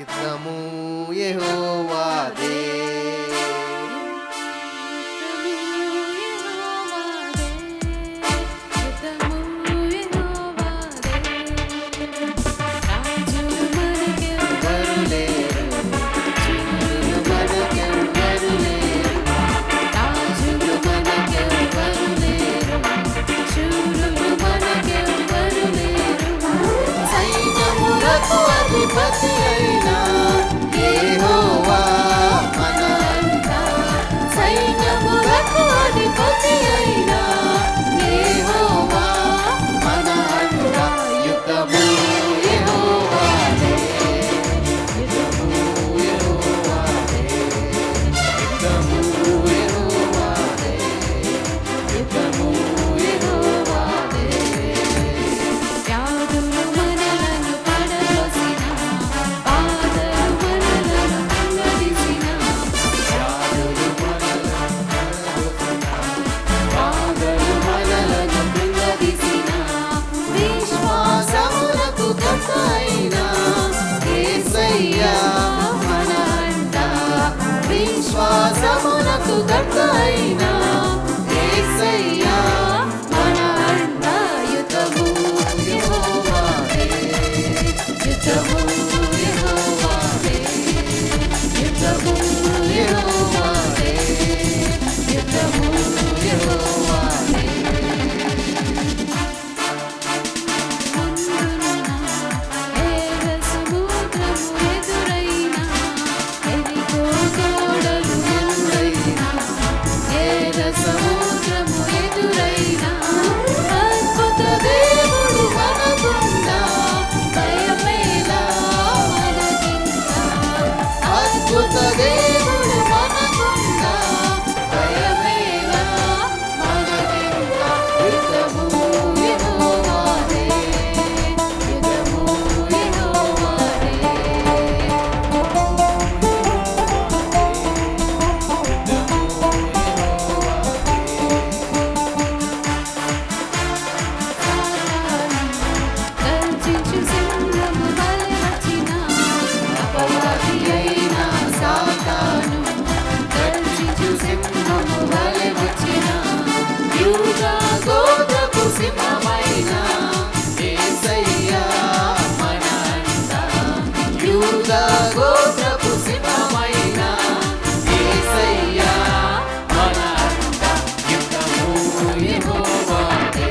యుద్ధము యెహోవాదే. సైన్యములకు అధిపతి కర్త అయినా యేసయ్యా మన అండ యుద్ధము యెహోవాదే యుద్ధము యెహోవాదే యుద్ధము యెహోవాదే యుద్ధము యెహోవాదే ఏర సముద్రము ఎదురైనా ఎరికో గోడలు ఎదురైనా ఏర సముద్రము ఎదురైనా అద్భుత దేవుడు మనకుండా భయమేలా మనకింకా అద్భుత దేవుడు మనకుండా భయమేలా మనకింకా యుద్ధము యెహోవాదే యుద్ధము యెహోవాదే గర్జించు సింహము వలె వచ్చిన అపవాది అయిన సాతాను గర్జించు సింహము వలె వచ్చిన యూదా గోత్రపు సింహమైన యేసయ్యా మన అండ యూదా గోత్రపు సింహమైన యేసయ్యా మన అండ యుద్ధము యెహోవాదే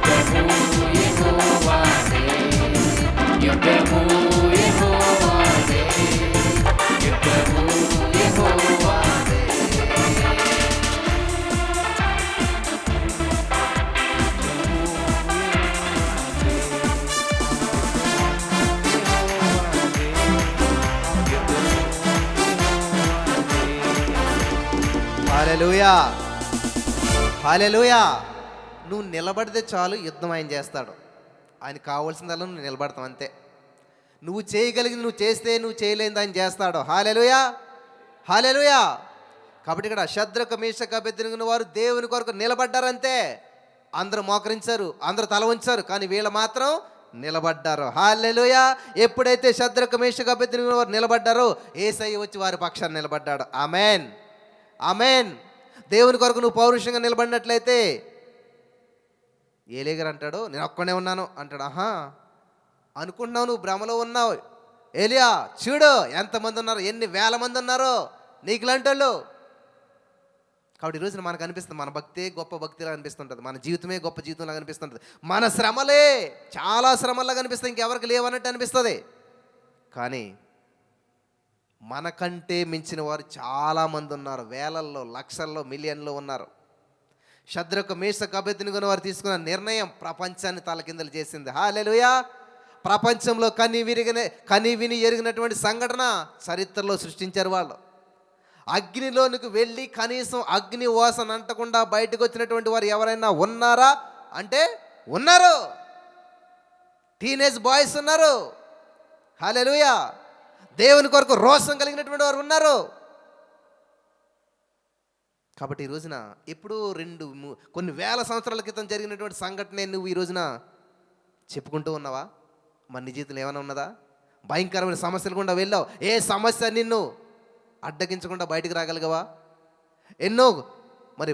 యుద్ధము యెహోవాదే యుద్ధము యెహోవాదే యుద్ధము యెహోవాదే హల్లెలూయా, హల్లెలూయా. నువ్వు నిలబడితే చాలు, యుద్ధం ఆయన చేస్తాడు. ఆయన కావాల్సిందల్లా నువ్వు నిలబడతావు అంతే. నువ్వు చేయగలిగింది నువ్వు చేస్తే, నువ్వు చేయలేనిది ఆయన చేస్తాడు. హల్లెలూయా, హల్లెలూయా. కాబట్టి ఇక్కడ శద్రకు మేషకు అబేద్నెగో వారు దేవుని కొరకు నిలబడ్డారంతే. అందరూ మోకరించారు, అందరూ తల ఉంచారు, కానీ వీళ్ళు మాత్రం నిలబడ్డారు. హల్లెలూయా. ఎప్పుడైతే శద్రకు మేషకు అబేద్నెగో వారు నిలబడ్డారో యేసయ్య వచ్చి వారి పక్షాన్ని నిలబడ్డాడు. ఆమేన్, ఆమేన్. దేవుని కొరకు నువ్వు పౌరుషంగా నిలబడినట్లయితే ఏలీగారు అంటాడు, నేను ఒక్కనే ఉన్నాను అంటాడు. ఆహా, అనుకుంటున్నావు, నువ్వు భ్రమలో ఉన్నావు. ఏలియా చూడు ఎంతమంది ఉన్నారు, ఎన్ని వేల మంది ఉన్నారో నీకులాంటి వాళ్ళు. కాబట్టి ఈరోజున మనకు అనిపిస్తుంది మన భక్తే గొప్ప భక్తిలా అనిపిస్తుంటుంది, మన జీవితమే గొప్ప జీవితంలాగా అనిపిస్తుంటుంది, మన శ్రమలే చాలా శ్రమల్లాగా అనిపిస్తాయి, ఇంకెవరికి లేవన్నట్టు అనిపిస్తుంది. కానీ మనకంటే మించిన వారు చాలామంది ఉన్నారు, వేలల్లో లక్షల్లో మిలియన్లో ఉన్నారు. శద్రకు మేషకు అబేద్నెగో వారు తీసుకున్న నిర్ణయం ప్రపంచాన్ని తలకిందలు చేసింది. హల్లెలూయా. ప్రపంచంలో కని విని ఎరిగినటువంటి సంఘటన చరిత్రలో సృష్టించారు వాళ్ళు. అగ్నిలోనికి వెళ్ళి కనీసం అగ్ని వాసన అంటకుండా బయటకు వచ్చినటువంటి వారు ఎవరైనా ఉన్నారా అంటే ఉన్నారు. టీనేజ్ బాయ్స్ ఉన్నారు. హల్లెలూయా. దేవుని కొరకు రోషం కలిగినటువంటి వారు ఉన్నారు. కాబట్టి ఈ రోజున ఎప్పుడూ కొన్ని వేల సంవత్సరాల క్రితం జరిగినటువంటి సంఘటన నువ్వు ఈ రోజున చెప్పుకుంటూ ఉన్నావా? మన నీ జీవితంలో ఏమైనా ఉన్నదా? భయంకరమైన సమస్యలు గుండా వెళ్ళావు, ఏ సమస్య నిన్ను అడ్డగించకుండా బయటికి రాగలిగవా? ఎన్నో మరి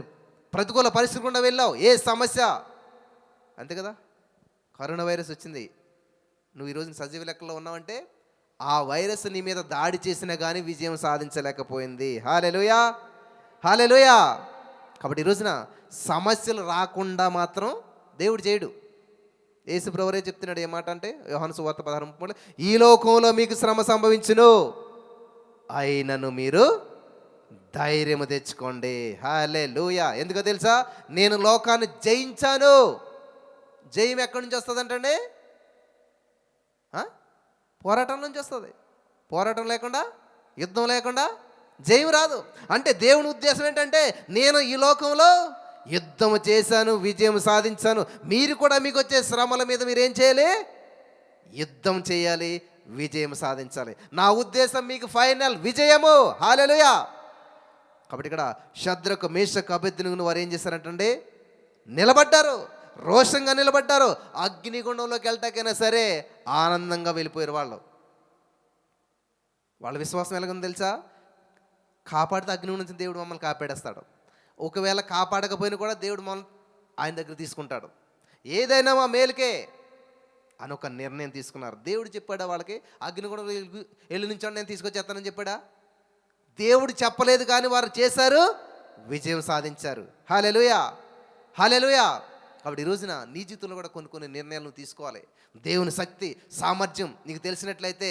ప్రతికూల పరిస్థితులు గుండా వెళ్ళావు, ఏ సమస్య? అంతే కదా, కరోనా వైరస్ వచ్చింది, నువ్వు ఈరోజు సజీవ లెక్కలో ఉన్నావంటే ఆ వైరస్ నీ మీద దాడి చేసినా కానీ విజయం సాధించలేకపోయింది. హల్లెలూయా, హల్లెలూయా. కాబట్టి ఈ రోజున సమస్యలు రాకుండా మాత్రం దేవుడు చేయడు. యేసు ప్రభువే చెప్తున్నాడు, ఏమాట అంటే యోహాను సువార్త 16:30, ఈ లోకంలో మీకు శ్రమ సంభవించును, అయినను మీరు ధైర్యము తెచ్చుకోండి. హల్లెలూయా. ఎందుకో తెలుసా? నేను లోకాన్ని జయించాను. జయం ఎక్కడి నుంచి వస్తుందంటండి? పోరాటం నుంచి వస్తుంది. పోరాటం లేకుండా, యుద్ధం లేకుండా జయం రాదు. అంటే దేవుని ఉద్దేశం ఏంటంటే, నేను ఈ లోకంలో యుద్ధం చేశాను, విజయం సాధించాను, మీరు కూడా మీకు వచ్చే శ్రమల మీద మీరేం చేయాలి? యుద్ధం చేయాలి, విజయం సాధించాలి. నా ఉద్దేశం మీకు ఫైనల్ విజయము. హల్లెలూయా. కాబట్టి ఇక్కడ శద్రకు మేషకు అబేద్నెగోను వారు ఏం చేశారంటే నిలబడ్డారు, రోషంగా నిలబడ్డారు. అగ్నిగుండంలోకి వెళ్ళటాకైనా సరే ఆనందంగా వెళ్ళిపోయారు వాళ్ళు. వాళ్ళ విశ్వాసం ఎలాగొందో తెలుసా? కాపాడితే అగ్ని నుంచి దేవుడు మమ్మల్ని కాపాడేస్తాడు. ఒకవేళ కాపాడకపోయినా కూడా దేవుడు మమ్మల్ని ఆయన దగ్గర తీసుకుంటాడు. ఏదైనా మా మేలుకే అని ఒక నిర్ణయం తీసుకున్నారు. దేవుడు చెప్పాడా వాళ్ళకి అగ్ని కూడా ఎల్లు నుంచోండి నేను తీసుకొచ్చేస్తానని చెప్పాడా? దేవుడు చెప్పలేదు, కానీ వారు చేశారు, విజయం సాధించారు. హల్లెలూయా, హల్లెలూయా. కాబట్టి ఈ రోజున నీ జీవితంలో కూడా కొన్ని కొన్ని నిర్ణయాలు నువ్వు తీసుకోవాలి. దేవుని శక్తి సామర్థ్యం నీకు తెలిసినట్లయితే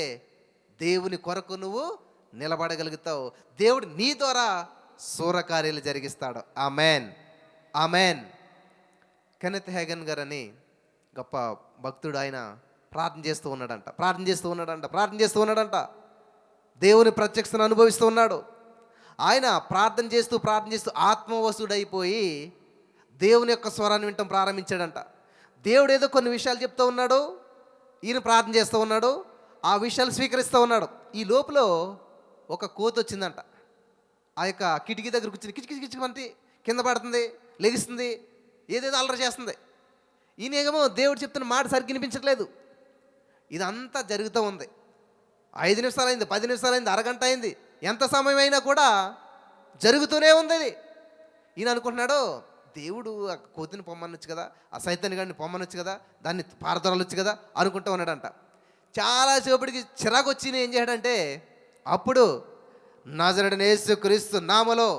దేవుని కొరకు నువ్వు నిలబడగలుగుతావు. దేవుడు నీ ద్వారా సూరకార్యాలు జరిగిస్తాడు. Amen, amen. కెనెత్ హ్యాగన్ గారు అని గొప్ప భక్తుడు, ఆయన ప్రార్థన చేస్తూ ఉన్నాడంట. దేవుని ప్రత్యక్షతను అనుభవిస్తూ ఉన్నాడు. ఆయన ప్రార్థన చేస్తూ ఆత్మవశుడైపోయి దేవుని యొక్క స్వరాన్ని వినటం ప్రారంభించాడంట. దేవుడు ఏదో కొన్ని విషయాలు చెప్తూ ఉన్నాడు, ఈయన ప్రార్థన చేస్తూ ఉన్నాడు, ఆ విషయాలు స్వీకరిస్తూ ఉన్నాడు. ఈ లోపల ఒక కోతి వచ్చిందంట. ఆ యొక్క కిటికీ దగ్గర కూర్చుని కిచకిచమంటే కింద పడుతుంది, లెగిస్తుంది, ఏదేదో అల్లరి చేస్తుంది. ఈయనేమో దేవుడు చెప్తున్న మాట సరిగ్గా వినిపించట్లేదు. ఇదంతా జరుగుతూ ఉంది. 5 నిమిషాలు అయింది, 10 నిమిషాలు అయింది, అరగంట అయింది, ఎంత సమయం అయినా కూడా జరుగుతూనే ఉంది. ఈయన అనుకుంటున్నాడు, దేవుడు ఆ కోతిని పొమ్మనొచ్చు కదా, ఆ సైతాన్ని గాడిని పొమ్మనొచ్చు కదా, దాన్ని పారదొరలొచ్చు కదా అనుకుంటూ ఉన్నాడంట. చాలాసేపటికి చిరాకు వచ్చి ఏం చేయడంటే, అప్పుడు నజరేయుడైన యేసుక్రీస్తు నామములో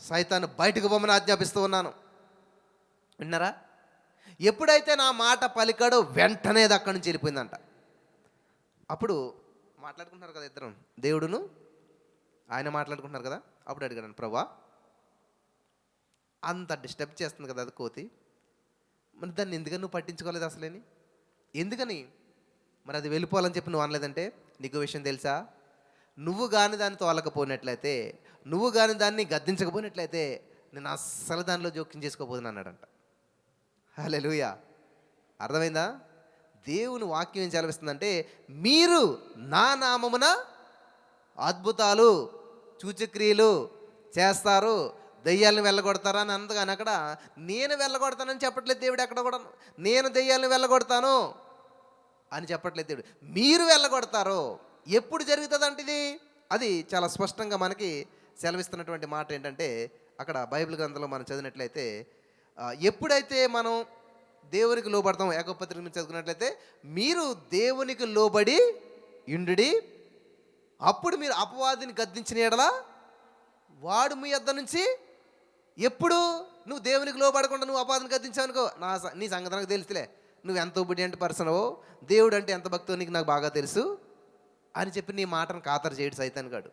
సైతాన్ని బయటకు పొమ్మని ఆజ్ఞాపిస్తూ ఉన్నాను. విన్నారా? ఎప్పుడైతే నా మాట పలికాడో వెంటనే అది అక్కడి నుంచి వెళ్ళిపోయిందంట. అప్పుడు మాట్లాడుకుంటున్నారు కదా ఇద్దరం, దేవుడును ఆయన మాట్లాడుకుంటున్నారు కదా. అప్పుడు అడిగాను, ప్రభువా అంత డిస్టర్బ్ చేస్తుంది కదా అది కోతి, మరి దాన్ని ఎందుకని నువ్వు పట్టించుకోలేదు అసలేని? ఎందుకని మరి అది వెళ్ళిపోవాలని చెప్పి నువ్వు అనలేదంటే? నీకు విషయం తెలుసా, నువ్వు కానీ దాన్ని తోలకపోయినట్లయితే, నువ్వు కానీ దాన్ని గద్దించకపోయినట్లయితే నేను అస్సలు దానిలో జోక్యం చేసుకోబోదును అన్నాడంట. హల్లెలూయా. అర్థమైందా? దేవుని వాక్యం ఏం సెలవిస్తుందంటే, మీరు నా నామమున అద్భుతాలు సూచక్రియలు చేస్తారు, దెయ్యాలను వెళ్ళగొడతారా అని అంతగాని అక్కడ నేను వెళ్ళగొడతానని చెప్పట్లేదు దేవుడు. ఎక్కడ కూడా నేను దెయ్యాలను వెళ్ళగొడతాను అని చెప్పట్లేదు దేవుడు, మీరు వెళ్ళగొడతారు. ఎప్పుడు జరుగుతుందంటే ఇది, అది చాలా స్పష్టంగా మనకి సెలవిస్తున్నటువంటి మాట ఏంటంటే, అక్కడ బైబిల్ గ్రంథంలో మనం చదివినట్లయితే, ఎప్పుడైతే మనం దేవునికి లోబడతాం, యాకోబు పత్రిక మీరు చదువుకున్నట్లయితే, మీరు దేవునికి లోబడి ఇండుడి, అప్పుడు మీరు అపవాదిని గద్దించిన ఎడల వాడు మీ యొద్ద నుంచి, ఎప్పుడు నువ్వు దేవునికి లోబడకుండా నువ్వు అపవాదిని గద్దించావు అనుకో, నీ సంగతి నాకు తెలుసులే, నువ్వు ఎంత ఒబీడియంట్ పర్సనవో, దేవుడు అంటే ఎంత భక్తో నీకు నాకు బాగా తెలుసు అని చెప్పి నీ మాటను ఖాతరు చేయడు సైతాన్ గాడు.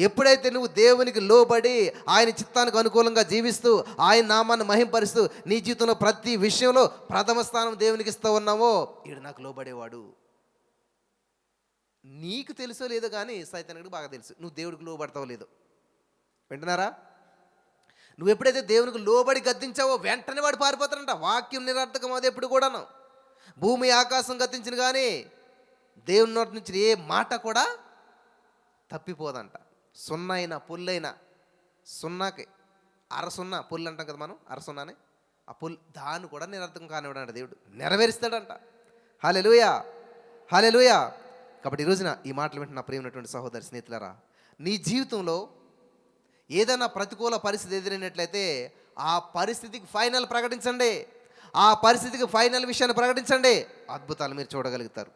ఎప్పుడైతే నువ్వు దేవునికి లోబడి ఆయన చిత్తానికి అనుకూలంగా జీవిస్తూ ఆయన నామాన్ని మహింపరుస్తూ నీ జీవితంలో ప్రతి విషయంలో ప్రథమ స్థానం దేవునికి ఇస్తూ ఉన్నావో, ఈడు నాకు లోబడేవాడు. నీకు తెలుసో లేదో కానీ సైతానికి బాగా తెలుసు నువ్వు దేవుడికి లోబడతావో లేదో. వింటున్నారా? నువ్వు ఎప్పుడైతే దేవునికి లోబడి గద్దించావో వెంటనే వాడు పారిపోతాడంట. వాక్యం నిరర్థకం అది ఎప్పుడు కూడాను. భూమి ఆకాశం గద్దించిన కానీ దేవుని నోటి నుంచి ఏ మాట కూడా తప్పిపోదంట. సున్నా అయినా పుల్లైనా, సున్నాకి అరసున్నా పుల్లు అంటాం కదా మనం, అరసున్నాని ఆ పుల్ దాన్ని కూడా నిరర్థకం కానివ్వడంట, దేవుడు నెరవేరుస్తాడంట. హల్లెలూయా, హల్లెలూయా. కాబట్టి ఈ రోజున ఈ మాటలు వింటున్న ప్రియమైనటువంటి సహోదరి స్నేహితులారా, నీ జీవితంలో ఏదైనా ప్రతికూల పరిస్థితి ఎదురైనట్లయితే ఆ పరిస్థితికి ఫైనల్ ప్రకటించండి, ఆ పరిస్థితికి ఫైనల్ విషయాన్ని ప్రకటించండి, అద్భుతాలు మీరు చూడగలుగుతారు.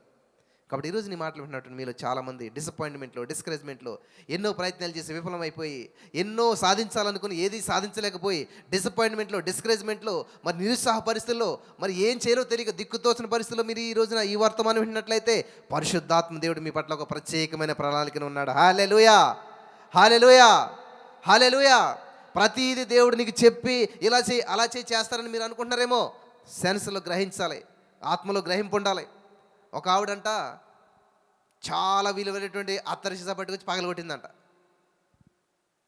కాబట్టి ఈరోజు నీ మాటలు వింటున్నట్టు మీలో చాలామంది డిసప్పాయింట్మెంట్లో, డిస్కరేజ్మెంట్లో ఎన్నో ప్రయత్నాలు చేసి విఫలమైపోయి, ఎన్నో సాధించాలనుకుని ఏది సాధించలేకపోయి డిసప్పాయింట్మెంట్లో, డిస్కరేజ్మెంట్లో, మరి నిరుత్సాహ పరిస్థితుల్లో, మరి ఏం చేయాలో తెలియక దిక్కుతోచిన పరిస్థితుల్లో మీరు ఈ రోజున ఈ వర్తమానం వింటున్నట్లయితే పరిశుద్ధాత్మ దేవుడు మీ పట్ల ఒక ప్రత్యేకమైన ప్రణాళికను ఉన్నాడు. హల్లెలూయా, హల్లెలూయా, హల్లెలూయా. ప్రతిదీ దేవుడు నీకు చెప్పి ఇలా చేయి అలా చేస్తారని మీరు అనుకుంటున్నారేమో, సెన్స్లో గ్రహించాలి, ఆత్మలో గ్రహింపు ఉండాలి. ఒక ఆవిడంట చాలా విలువైనటువంటి అత్తరి సీసా పట్టుకొచ్చి పగలగొట్టిందంట.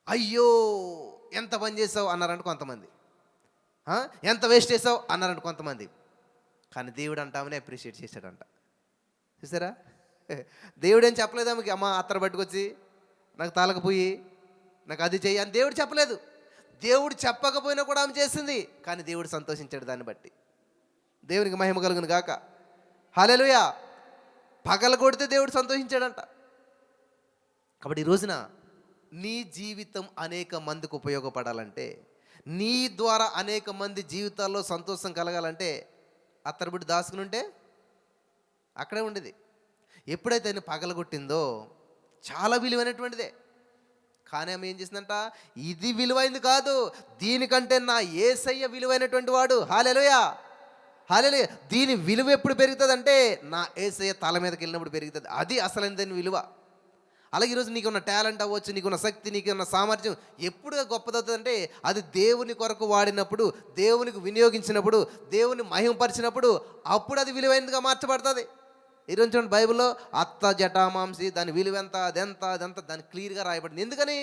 అయ్యో ఎంత పని చేసావు అన్నారంట కొంతమంది, ఎంత వేస్ట్ చేసావు అన్నారంట కొంతమంది. కానీ దేవుడు అంట ఆమెనే అప్రిషియేట్ చేశాడంట. చూసారా? దేవుడు ఏం చెప్పలేదు ఆమెకి, అమ్మ అత్తరు పట్టుకొచ్చి నాకు తాలకపోయి నాకు అది చెయ్యి అని దేవుడు చెప్పలేదు. దేవుడు చెప్పకపోయినా కూడా ఆమె చేసింది, కానీ దేవుడు సంతోషించాడు దాన్ని బట్టి. దేవునికి మహిమ కలుగును గాక. హల్లెలూయా. పగల కొడితే దేవుడు సంతోషించాడంట. కాబట్టి ఈ రోజున నీ జీవితం అనేక మందికి ఉపయోగపడాలంటే, నీ ద్వారా అనేక మంది జీవితాల్లో సంతోషం కలగాలంటే అత్తరుబుడ్డి దాసుకుని ఉంటే అక్కడే ఉండేది. ఎప్పుడైతే ఆయన పగలగొట్టిందో చాలా విలువైనటువంటిదే. కానీ ఆమె ఏం చేసిందంట, ఇది విలువైంది కాదు, దీనికంటే నా యేసయ్య విలువైనటువంటి వాడు. హల్లెలూయా, హల్లెలూయా. దీని విలువ ఎప్పుడు పెరుగుతుంది అంటే నా యేసయ్య తల మీదకి వెళ్ళినప్పుడు పెరుగుతుంది. అది అసలైన దాని విలువ. అలాగే ఈరోజు నీకున్న టాలెంట్ అవ్వచ్చు, నీకున్న శక్తి, నీకున్న సామర్థ్యం ఎప్పుడు గొప్పదవుతుందంటే అది దేవుని కొరకు వాడినప్పుడు, దేవునికి వినియోగించినప్పుడు, దేవుని మహిమపరిచినప్పుడు అప్పుడు అది విలువైనదిగా మార్చబడుతుంది. ఈరోజు చూడండి, బైబిల్లో అత్త జటామాంసి దాని విలువ ఎంత, అదెంత దాన్ని క్లియర్గా రాయబడింది. ఎందుకని?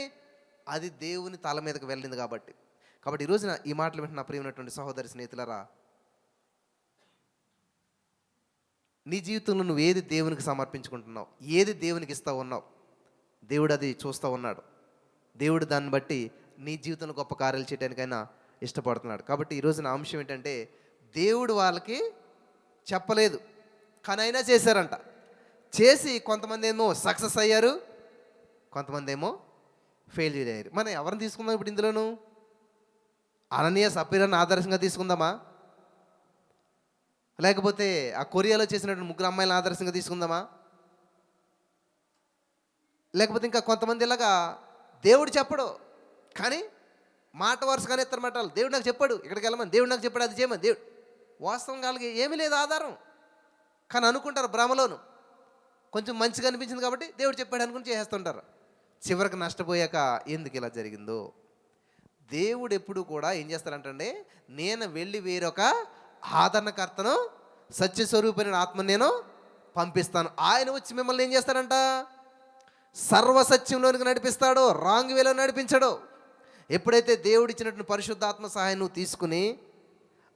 అది దేవుని తల మీదకి వెళ్ళింది కాబట్టి. కాబట్టి ఈరోజున ఈ మాటలు వింటున్న ప్రియమైనటువంటి సహోదరి స్నేహితులరా, నీ జీవితంలో నువ్వు ఏది దేవునికి సమర్పించుకుంటున్నావు, ఏది దేవునికి ఇస్తూ ఉన్నావు, దేవుడు అది చూస్తూ ఉన్నాడు. దేవుడు దాన్ని బట్టి నీ జీవితంలో గొప్ప కార్యాలు చేయడానికైనా ఇష్టపడుతున్నాడు. కాబట్టి ఈరోజు నా అంశం ఏంటంటే, దేవుడు వాళ్ళకి చెప్పలేదు కానీ అయినా చేశారంట. చేసి కొంతమంది ఏమో సక్సెస్ అయ్యారు, కొంతమంది ఏమో ఫెయిల్యూర్ అయ్యారు. మనం ఎవరిని తీసుకుందాం ఇప్పుడు ఇందులోను? అననీయ సపీరాన్ని ఆదర్శంగా తీసుకుందామా, లేకపోతే ఆ కొరియాలో చేసినటువంటి 3 అమ్మాయిలను ఆదర్శంగా తీసుకుందామా, లేకపోతే ఇంకా కొంతమంది ఇలాగా దేవుడు చెప్పడు కానీ మాట వరుసగానే ఇద్దరు మాటలు, దేవుడు నాకు చెప్పాడు ఇక్కడికి వెళ్ళమని, దేవుడు నాకు చెప్పాడు అది చేయమని, దేవుడు వాస్తవం కలిగి ఏమీ లేదు ఆధారం, కానీ అనుకుంటారు భ్రమలోను. కొంచెం మంచిగా అనిపించింది కాబట్టి దేవుడు చెప్పాడు అనుకుని చేసేస్తుంటారు. చివరికి నష్టపోయాక ఎందుకు ఇలా జరిగిందో. దేవుడు ఎప్పుడు కూడా ఏం చేస్తారంటే, నేను వెళ్ళి వేరొక ఆదరణకర్తను సత్యస్వరూపమైన ఆత్మ నేను పంపిస్తాను, ఆయన వచ్చి మిమ్మల్ని ఏం చేస్తారంట, సర్వసత్యంలోనికి నడిపిస్తాడో, రాంగ్ వేలో నడిపించడో. ఎప్పుడైతే దేవుడు ఇచ్చినటువంటి పరిశుద్ధాత్మ సహాయం నువ్వు తీసుకుని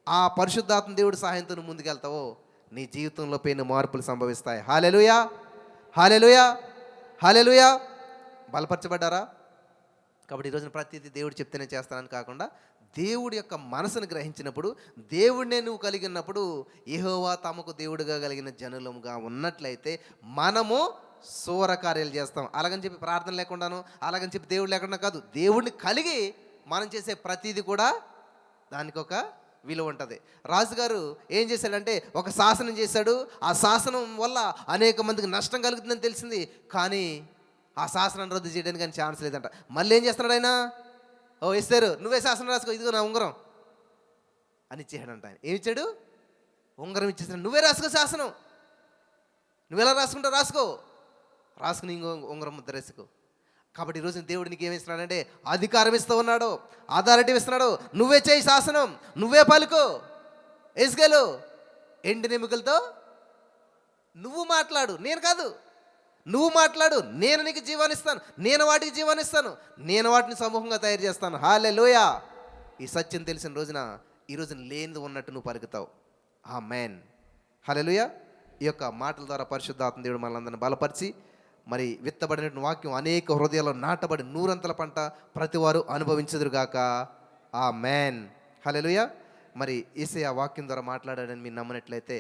ఆ పరిశుద్ధాత్మ దేవుడి సహాయంతో నువ్వు ముందుకెళ్తావో నీ జీవితంలో పెను మార్పులు సంభవిస్తాయి. హల్లెలూయా, హల్లెలూయా, హల్లెలూయా. బలపరచబడ్డారా? కాబట్టి ఈరోజున ప్రతిదీ దేవుడు చెప్తేనే చేస్తానని కాకుండా, దేవుడి యొక్క మనసును గ్రహించినప్పుడు, దేవుడినే నువ్వు కలిగినప్పుడు, యెహోవా తమకు దేవుడిగా కలిగిన జనులముగా ఉన్నట్లయితే మనము సూర కార్యాలు చేస్తాం. అలాగని చెప్పి ప్రార్థన లేకుండాను, అలాగని చెప్పి దేవుడు లేకుండా కాదు, దేవుడిని కలిగి మనం చేసే ప్రతిదీ కూడా దానికి ఒక విలువ ఉంటుంది. రాజుగారు ఏం చేశాడంటే ఒక శాసనం చేశాడు. ఆ శాసనం వల్ల అనేక మందికి నష్టం కలుగుతుందని తెలిసింది, కానీ ఆ శాసనం రద్దు చేయడానికి కానీ ఛాన్స్ లేదంట. మళ్ళీ ఏం చేస్తున్నాడు ఆయన, ఓ ఇస్తారు నువ్వే శాసనం రాసుకో, ఇదిగో నా ఉంగరం అని ఇచ్చేసాడంట. ఆయన ఏమి ఇచ్చాడు, ఉంగరం ఇచ్చేసాడు, నువ్వే రాసుకో శాసనం, నువ్వెలా రాసుకుంటావు రాసుకో, రాసుకుని ఇంకో ఉంగరం ముద్ర వేసుకో. కాబట్టి ఈరోజు దేవుడు నీకు ఏమి ఇస్తున్నాడంటే అధికారం ఇస్తూ ఉన్నాడు, అథారిటీ ఇస్తున్నాడు. నువ్వే చేయి శాసనం, నువ్వే పలుకు, ఎసుగలు ఎండి నెముకలతో నువ్వు మాట్లాడు, నేను కాదు, నువ్వు మాట్లాడు, నేను నీకు జీవాన్నిస్తాను, నేను వాటికి జీవాన్నిస్తాను, నేను వాటిని సమూహంగా తయారు చేస్తాను. హల్లెలూయా. ఈ సత్యం తెలిసిన రోజున ఈ రోజున లేనిది ఉన్నట్టు నువ్వు పలుకుతావు. ఆమేన్, హల్లెలూయా. ఈ యొక్క మాటల ద్వారా పరిశుద్ధాత్మ దేవుడు మనల్ని బలపరిచి, మరి విత్తబడిన వాక్యం అనేక హృదయాల్లో నాటబడి 100 పంట ప్రతివారు అనుభవించదురుగాక. ఆమేన్, హల్లెలూయా. మరి యేసయ్య ఆ వాక్యం ద్వారా మాట్లాడాడని మీరు నమ్మినట్లయితే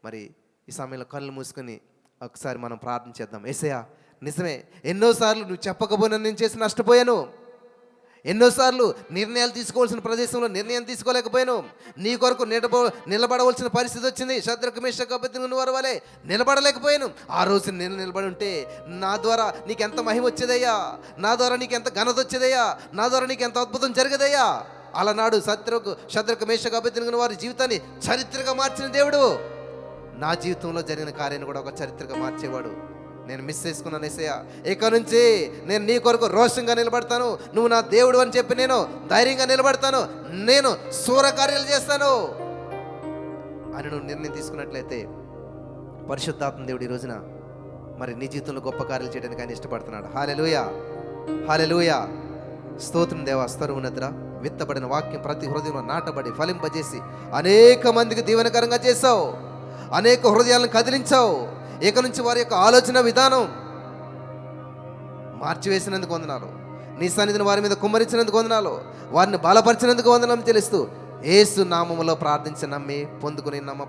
మరి ఈ సమయంలో కళ్ళు మూసుకొని ఒకసారి మనం ప్రార్థన చేద్దాం. యేసయ్య నిజమే, ఎన్నోసార్లు నువ్వు చెప్పకపోయినా నేను చేసి నష్టపోయాను, ఎన్నోసార్లు నిర్ణయాలు తీసుకోవాల్సిన ప్రదేశంలో నిర్ణయం తీసుకోలేకపోయాను, నీ కొరకు నిలబడవలసిన పరిస్థితి వచ్చింది. శద్రకు మేషకు అబేద్నెగో వారి వలె నిలబడలేకపోయాను. ఆ రోజు నేను నిలబడి ఉంటే నా ద్వారా నీకెంత మహిమ వచ్చేదయ్యా, నా ద్వారా నీకెంత ఘనత వచ్చేదయ్యా, నా ద్వారా నీకెంత అద్భుతం జరిగేదయ్యా. అలనాడు శద్రకు మేషకు అబేద్నెగో వారి జీవితాన్ని చరిత్రగా మార్చిన దేవుడు నా జీవితంలో జరిగిన కార్యాన్ని కూడా ఒక చరిత్రగా మార్చేవాడు. నేను మిస్ చేసుకున్నాను యేసయ్య, ఇక నుంచి నేను నీ కొరకు రోషంగా నిలబడతాను, నువ్వు నా దేవుడు అని చెప్పి నేను ధైర్యంగా నిలబడతాను, నేను శూర కార్యాలు చేస్తాను అని నువ్వు నిర్ణయం తీసుకున్నట్లయితే పరిశుద్ధాత్మ దేవుడు ఈ రోజున మరి నీ జీవితంలో గొప్ప కార్యాలు చేయడానికి ఆయన ఇష్టపడుతున్నాడు. హల్లెలూయా, హల్లెలూయా. స్తోత్రం దేవా. స్తోత్రమునద్ర విత్తబడిన వాక్యం ప్రతి హృదయంలో నాటబడి ఫలింపజేసి అనేక మందికి దీవెనకరంగా చేశావు, అనేక హృదయాలను కదిలించావు. ఇక నుంచి వారి యొక్క ఆలోచన విధానం మార్చివేసినందుకు వందనాలు, నీ సన్నిధిని వారి మీద కుమ్మరించినందుకు వందనాలు, వారిని బలపరిచినందుకు వందనాలు తెలుస్తూ యేసు నామములో ప్రార్థించి నమ్మి పొందుకుని నమ్మ